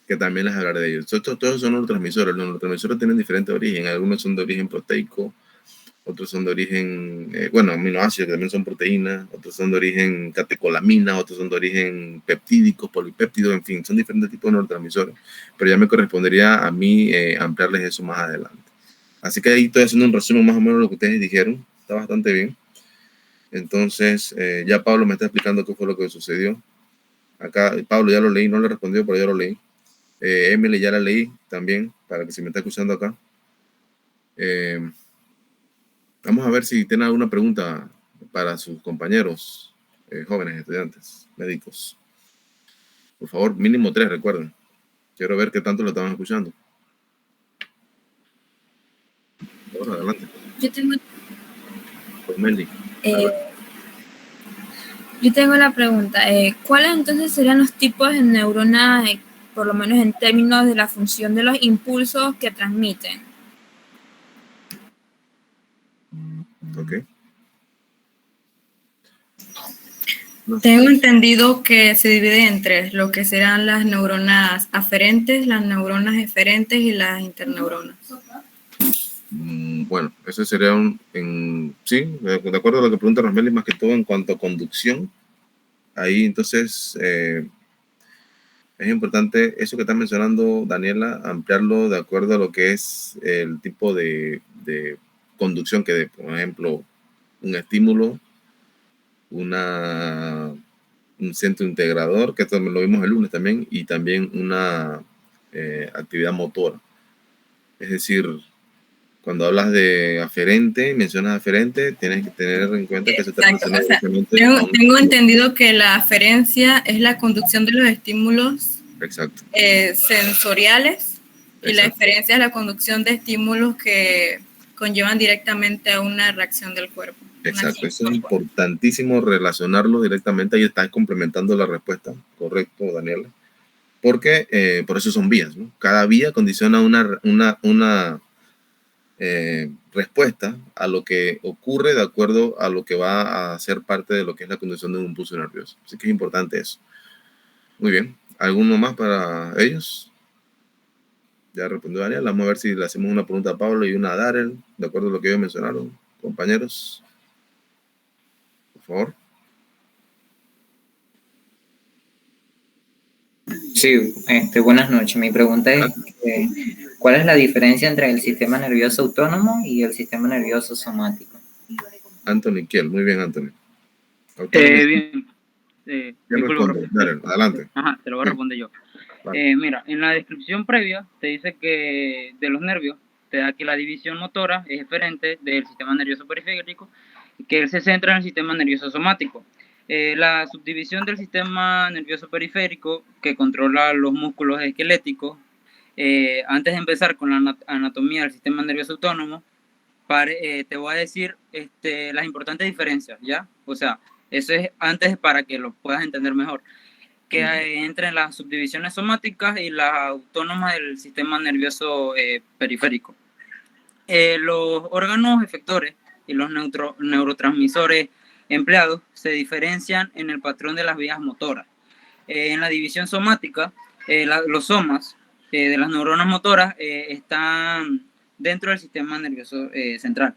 Que también les hablaré de ellos. Todos son neurotransmisores. Los neurotransmisores tienen diferente origen. Algunos son de origen proteico, otros son de origen, aminoácidos, que también son proteínas, otros son de origen catecolamina, otros son de origen peptídicos, polipéptidos, en fin, son diferentes tipos de neurotransmisores. Pero ya me correspondería a mí ampliarles eso más adelante. Así que ahí estoy haciendo un resumen más o menos de lo que ustedes dijeron. Está bastante bien. Entonces, ya Pablo me está explicando qué fue lo que sucedió. Acá, Pablo ya lo leí, no le respondió, pero ya lo leí. Emily ya la leí también, para que se me está escuchando acá. Vamos a ver si tienen alguna pregunta para sus compañeros, jóvenes estudiantes, médicos. Por favor, mínimo 3, recuerden. Quiero ver qué tanto lo estaban escuchando. Ahora, adelante. Yo tengo, Pues Meli. yo tengo la pregunta, ¿cuáles entonces serían los tipos de neuronas, por lo menos en términos de la función de los impulsos que transmiten? Ok. Tengo entendido que se divide en tres, lo que serán las neuronas aferentes, las neuronas eferentes y las interneuronas. Bueno, ese sería sí, de acuerdo a lo que pregunta Rosmeli, más que todo en cuanto a conducción. Ahí entonces es importante eso que está mencionando Daniela, ampliarlo de acuerdo a lo que es el tipo de conducción que, por ejemplo, un estímulo, un centro integrador, que esto lo vimos el lunes también, y también una actividad motora. Es decir, cuando hablas de aferente, mencionas aferente, tienes que tener en cuenta que se está relacionado directamente. Tengo entendido que la aferencia es la conducción de los estímulos sensoriales y la eferencia es la conducción de estímulos que conllevan directamente a una reacción del cuerpo. Exacto, eso es importantísimo relacionarlo directamente, ahí estás complementando la respuesta, correcto, Daniela, porque por eso son vías, ¿no? Cada vía condiciona una respuesta a lo que ocurre de acuerdo a lo que va a ser parte de lo que es la conducción de un impulso nervioso. Así que es importante eso. Muy bien. ¿Alguno más para ellos? Ya respondió Daniel. Vamos a ver si le hacemos una pregunta a Pablo y una a Darrell, de acuerdo a lo que ellos mencionaron, compañeros. Por favor. Sí, buenas noches. Mi pregunta es, ¿cuál es la diferencia entre el sistema nervioso autónomo y el sistema nervioso somático? Anthony Kiel, muy bien, Anthony. Bien. Adelante. Ajá, te lo voy a responder yo. Vale. Mira, en la descripción previa te dice que de los nervios, te da que la división motora es diferente del sistema nervioso periférico, que él se centra en el sistema nervioso somático. La subdivisión del sistema nervioso periférico, que controla los músculos esqueléticos, antes de empezar con la anatomía del sistema nervioso autónomo, te voy a decir las importantes diferencias, ¿ya? O sea, eso es antes para que lo puedas entender mejor. Que entre las subdivisiones somáticas y las autónomas del sistema nervioso periférico. Los órganos efectores y los neurotransmisores empleados se diferencian en el patrón de las vías motoras. En la división somática, los somas de las neuronas motoras están dentro del sistema nervioso central.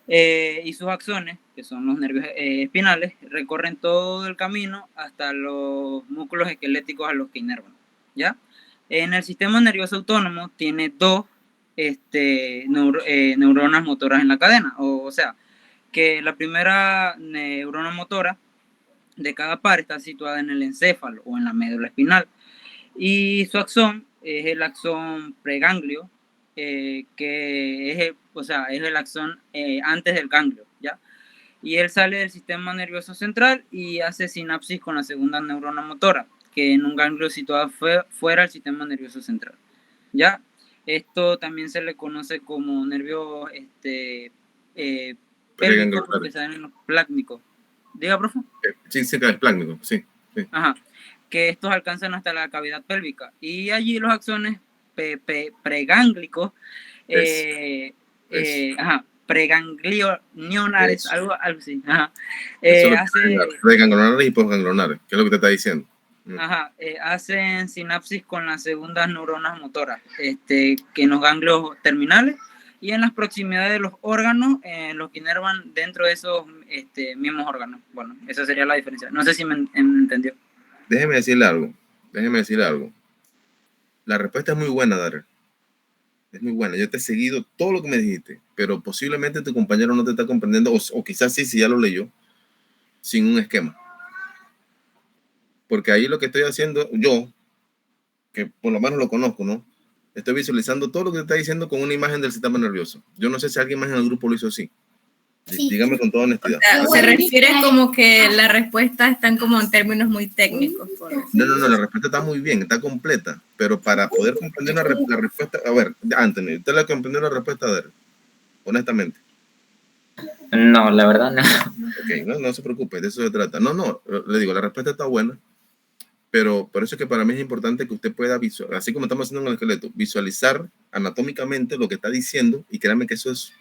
Y sus axones, que son los nervios espinales, recorren todo el camino hasta los músculos esqueléticos a los que inervan, ¿ya? En el sistema nervioso autónomo tiene dos neuronas motoras en la cadena. O sea, que la primera neurona motora de cada par está situada en el encéfalo o en la médula espinal. Y su axón es el axón preganglio, que es el axón antes del ganglio, ¿ya? Y él sale del sistema nervioso central y hace sinapsis con la segunda neurona motora, que en un ganglio situado fuera del sistema nervioso central, ¿ya? Esto también se le conoce como nervio pélvico, porque salen en los plácnicos. Diga, profe. Sí, cerca del plácnico, sí. Ajá, que estos alcanzan hasta la cavidad pélvica. Y allí los axones pregánglicos, preganglionares, algo así. Ajá. Preganglionares y postganglionares, que es lo que te está diciendo. Ajá, hacen sinapsis con las segundas neuronas motoras, que en los ganglios terminales y en las proximidades de los órganos, los que inervan dentro de esos mismos órganos. Bueno, esa sería la diferencia. No sé si me entendió. Déjeme decirle algo. La respuesta es muy buena, Darrell. Es muy buena. Yo te he seguido todo lo que me dijiste, pero posiblemente tu compañero no te está comprendiendo, o quizás sí, si ya lo leyó, sin un esquema. Porque ahí lo que estoy haciendo, yo, que por lo menos lo conozco, ¿no? Estoy visualizando todo lo que te está diciendo con una imagen del sistema nervioso. Yo no sé si alguien más en el grupo lo hizo así. Sí. Dígame con toda honestidad. Se refiere como que las respuestas están como en términos muy técnicos. No, la respuesta está muy bien, está completa, pero para poder comprender la respuesta, a ver, Anthony, ¿usted la comprendió la respuesta de él? Honestamente. No, la verdad no. Ok, no se preocupe, de eso se trata. No, le digo, la respuesta está buena, pero por eso es que para mí es importante que usted pueda visualizar, así como estamos haciendo en el esqueleto, visualizar anatómicamente lo que está diciendo, y créanme que eso es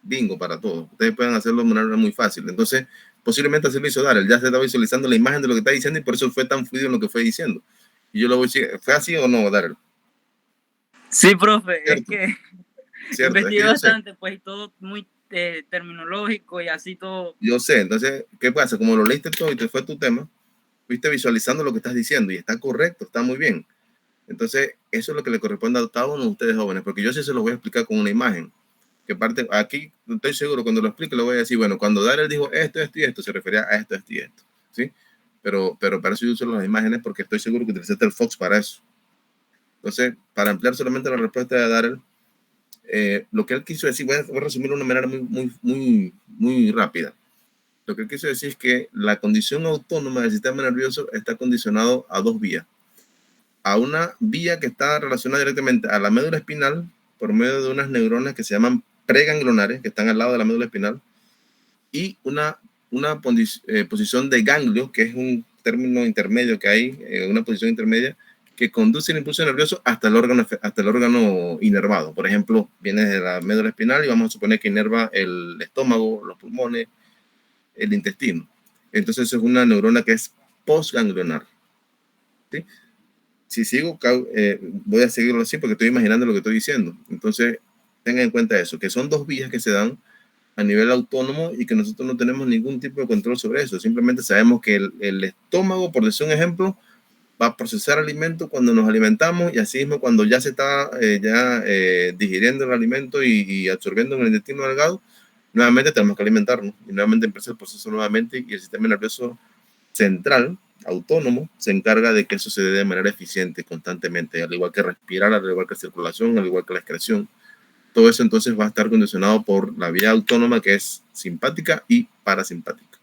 bingo para todos. Ustedes pueden hacerlo de manera muy fácil. Entonces, posiblemente así lo hizo Darrell. Ya se está visualizando la imagen de lo que está diciendo y por eso fue tan fluido en lo que fue diciendo. Y yo lo voy a decir, ¿fue así o no, Darrell? Sí, profe, ¿Cierto? Es que investigué bastante, pues, y todo muy terminológico y así todo. Yo sé, entonces, ¿qué pasa? Como lo leíste todo y te fue tu tema, fuiste visualizando lo que estás diciendo y está correcto, está muy bien. Entonces, eso es lo que le corresponde a cada uno de ustedes jóvenes, porque yo sí se lo voy a explicar con una imagen. Que parte, aquí estoy seguro, cuando lo explique, le voy a decir, bueno, cuando Darrell dijo esto y esto, se refería a esto y esto, ¿sí? Pero para eso yo uso las imágenes porque estoy seguro que utilizaste el Fox para eso. Entonces, para ampliar solamente la respuesta de Darrell, lo que él quiso decir, voy a resumirlo de una manera muy rápida. Lo que él quiso decir es que la condición autónoma del sistema nervioso está condicionado a dos vías. A una vía que está relacionada directamente a la médula espinal por medio de unas neuronas que se llaman preganglionares, que están al lado de la médula espinal, y una posición de ganglio, que es un término intermedio que hay, una posición intermedia, que conduce el impulso nervioso hasta el órgano inervado. Por ejemplo, viene de la médula espinal y vamos a suponer que inerva el estómago, los pulmones, el intestino. Entonces es una neurona que es postganglionar. ¿Sí? Si sigo, voy a seguirlo así porque estoy imaginando lo que estoy diciendo. Entonces, tengan en cuenta eso, que son dos vías que se dan a nivel autónomo y que nosotros no tenemos ningún tipo de control sobre eso. Simplemente sabemos que el estómago, por decir un ejemplo, va a procesar alimento cuando nos alimentamos y así mismo cuando ya se está digiriendo el alimento y absorbiendo en el intestino delgado, nuevamente tenemos que alimentarnos y nuevamente empieza el proceso nuevamente y el sistema nervioso central, autónomo, se encarga de que eso se dé de manera eficiente constantemente, al igual que respirar, al igual que circulación, al igual que la excreción. Todo eso entonces va a estar condicionado por la vía autónoma que es simpática y parasimpática.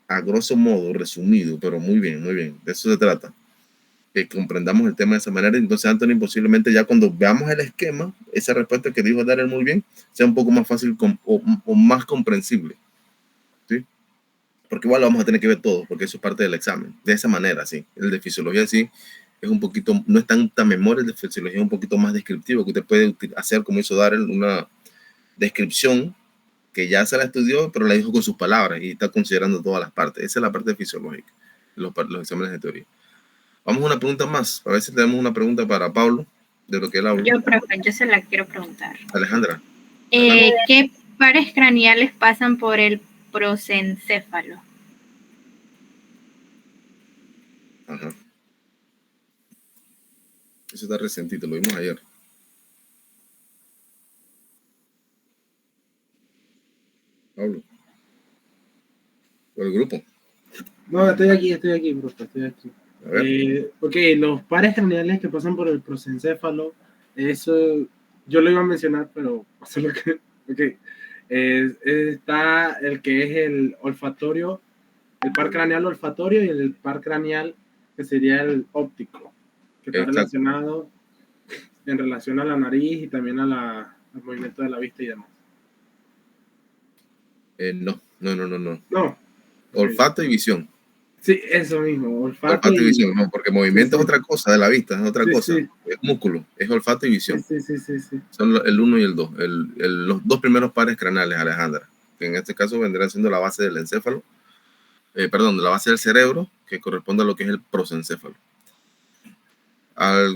A grosso modo, resumido, pero muy bien, de eso se trata. Que comprendamos el tema de esa manera. Entonces, Anthony, posiblemente ya cuando veamos el esquema, esa respuesta que dijo Darrell muy bien, sea un poco más fácil o más comprensible. ¿Sí? Porque igual lo vamos a tener que ver todo, porque eso es parte del examen. De esa manera, sí. El de fisiología, sí, es un poquito, no es tanta memoria, el de fisiología es un poquito más descriptivo, que usted puede hacer, como hizo Darrell, una descripción que ya se la estudió, pero la dijo con sus palabras y está considerando todas las partes. Esa es la parte fisiológica, los exámenes de teoría. Vamos a una pregunta más, a ver si tenemos una pregunta para Pablo, de lo que él habló. Yo se la quiero preguntar. Alejandra. ¿Qué pares craneales pasan por el prosencéfalo? Ajá. Eso está recientito, lo vimos ayer. por el grupo. No, estoy aquí, profe, estoy aquí. A ver. Ok, los pares craneales que pasan por el prosencéfalo, eso yo lo iba a mencionar, pero pasó lo que. Ok. Está el que es el olfatorio, el par craneal olfatorio y el par craneal que sería el óptico, que está Exacto. relacionado en relación a la nariz y también al movimiento de la vista y demás. No. No. Olfato y visión. Sí, eso mismo, Olfato y visión, no, porque movimiento Sí. es otra cosa de la vista, es otra Sí, cosa. sí. Es músculo, es olfato y visión. Sí. Son el 1 y el 2, los dos primeros pares craneales, Alejandra, que en este caso vendrán siendo la base del encéfalo, la base del cerebro, que corresponde a lo que es el prosencéfalo.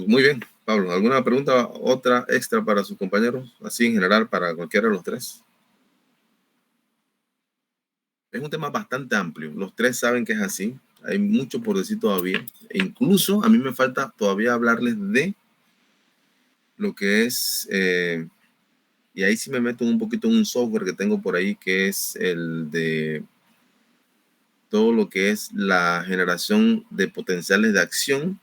Muy bien, Pablo, ¿alguna pregunta, otra extra para sus compañeros? Así en general, para cualquiera de los tres. Es un tema bastante amplio, los tres saben que es así, hay mucho por decir todavía, e incluso a mí me falta todavía hablarles de lo que es, y ahí sí me meto un poquito en un software que tengo por ahí, que es el de todo lo que es la generación de potenciales de acción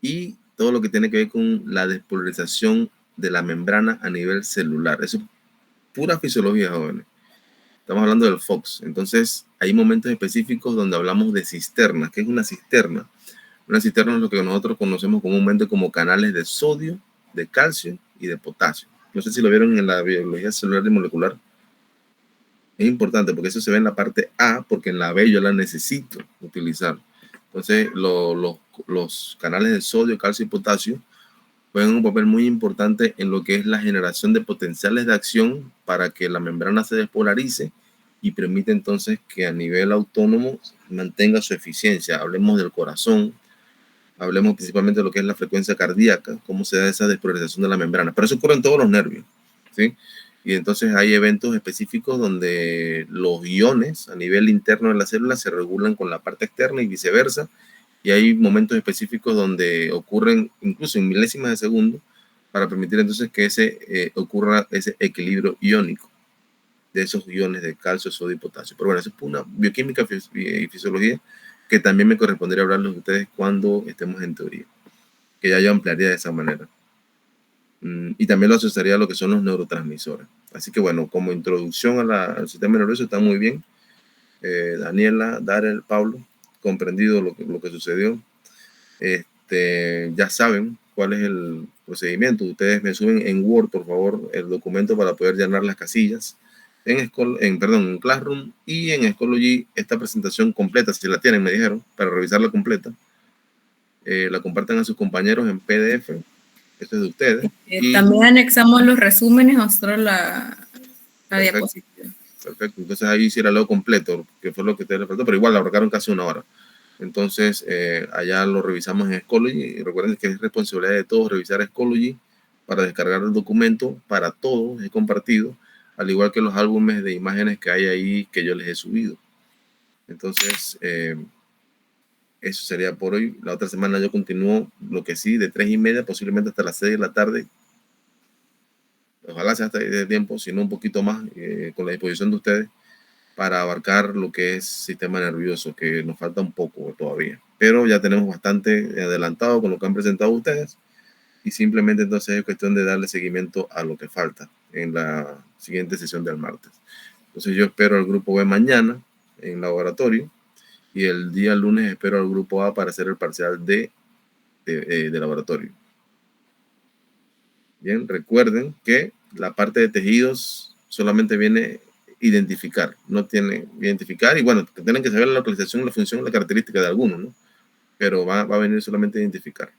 y todo lo que tiene que ver con la despolarización de la membrana a nivel celular. Eso es pura fisiología, jóvenes. Estamos hablando del FOX. Entonces, hay momentos específicos donde hablamos de cisternas. ¿Qué es una cisterna? Una cisterna es lo que nosotros conocemos comúnmente como canales de sodio, de calcio y de potasio. No sé si lo vieron en la biología celular y molecular. Es importante porque eso se ve en la parte A, porque en la B yo la necesito utilizar. Entonces, los canales de sodio, calcio y potasio juegan un papel muy importante en lo que es la generación de potenciales de acción para que la membrana se despolarice y permite entonces que a nivel autónomo mantenga su eficiencia. Hablemos del corazón, hablemos principalmente de lo que es la frecuencia cardíaca, cómo se da esa despolarización de la membrana. Pero eso ocurre en todos los nervios, ¿sí? Y entonces hay eventos específicos donde los iones a nivel interno de la célula se regulan con la parte externa y viceversa. Y hay momentos específicos donde ocurren incluso en milésimas de segundo para permitir entonces que ocurra ese equilibrio iónico de esos iones de calcio, sodio y potasio. Pero bueno, eso es una bioquímica y fisiología que también me correspondería hablarles a ustedes cuando estemos en teoría, que ya yo ampliaría de esa manera. Y también lo asociaría a lo que son los neurotransmisores. Así que bueno, como introducción al sistema nervioso está muy bien. Daniela, Darel, Pablo, comprendido lo que sucedió. Ya saben cuál es el procedimiento. Ustedes me suben en Word, por favor, el documento para poder llenar las casillas en Classroom y en Schoology. Esta presentación completa, si la tienen, me dijeron, para revisarla completa, la compartan a sus compañeros en PDF. Esto es de ustedes. También anexamos los resúmenes, nosotros la diapositiva. Perfecto, entonces ahí sí la leo completo, que fue lo que ustedes les faltó, pero igual la abarcaron casi una hora. Entonces, allá lo revisamos en Schoology y recuerden que es responsabilidad de todos revisar Schoology para descargar el documento para todos, es compartido, al igual que los álbumes de imágenes que hay ahí que yo les he subido. Entonces, eso sería por hoy. La otra semana yo continúo, lo que sí, de 3:30, posiblemente hasta las 6 de la tarde. Ojalá sea hasta de tiempo, si no un poquito más, con la disposición de ustedes, para abarcar lo que es sistema nervioso, que nos falta un poco todavía. Pero ya tenemos bastante adelantado con lo que han presentado ustedes y simplemente entonces es cuestión de darle seguimiento a lo que falta en la siguiente sesión del martes. Entonces yo espero al grupo B mañana en laboratorio y el día lunes espero al grupo A para hacer el parcial de laboratorio. Bien, recuerden que la parte de tejidos solamente viene identificar, no tiene identificar y bueno, tienen que saber la localización, la función, la característica de algunos, ¿no? Pero va a venir solamente a identificar.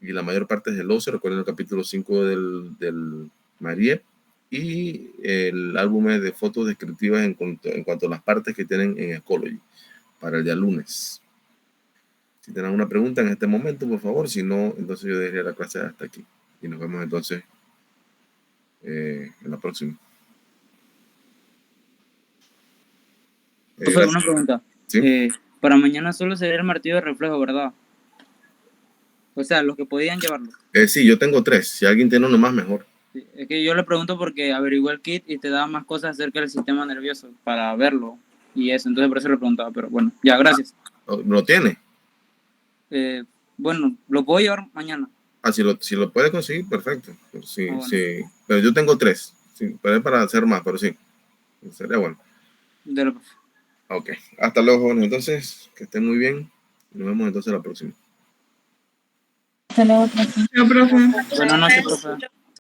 Y la mayor parte es del óseo, recuerden el capítulo 5 del Marie y el álbum de fotos descriptivas en cuanto a las partes que tienen en Schoology para el día lunes. Si tienen una pregunta en este momento, por favor, si no, entonces yo dejaría la clase hasta aquí y nos vemos entonces en la próxima. Una pregunta. ¿Sí? Para mañana solo sería el martillo de reflejo, ¿verdad? O sea, los que podían llevarlo. Sí, yo tengo 3. Si alguien tiene uno más, mejor. Sí, es que yo le pregunto porque averigué el kit y te da más cosas acerca del sistema nervioso para verlo y eso, entonces por eso le preguntaba, pero bueno, ya, gracias. ¿Lo tiene? Bueno, lo puedo llevar mañana. Si lo puede conseguir, perfecto. Pero sí, Bueno. sí. Pero yo tengo 3. Sí, pero es para hacer más, pero sí. Sería bueno. Dale, profe. Ok. Hasta luego, jóvenes. Entonces, que estén muy bien. Nos vemos entonces la próxima. Hasta luego, profe. Chao, profe. Buenas noches, profe.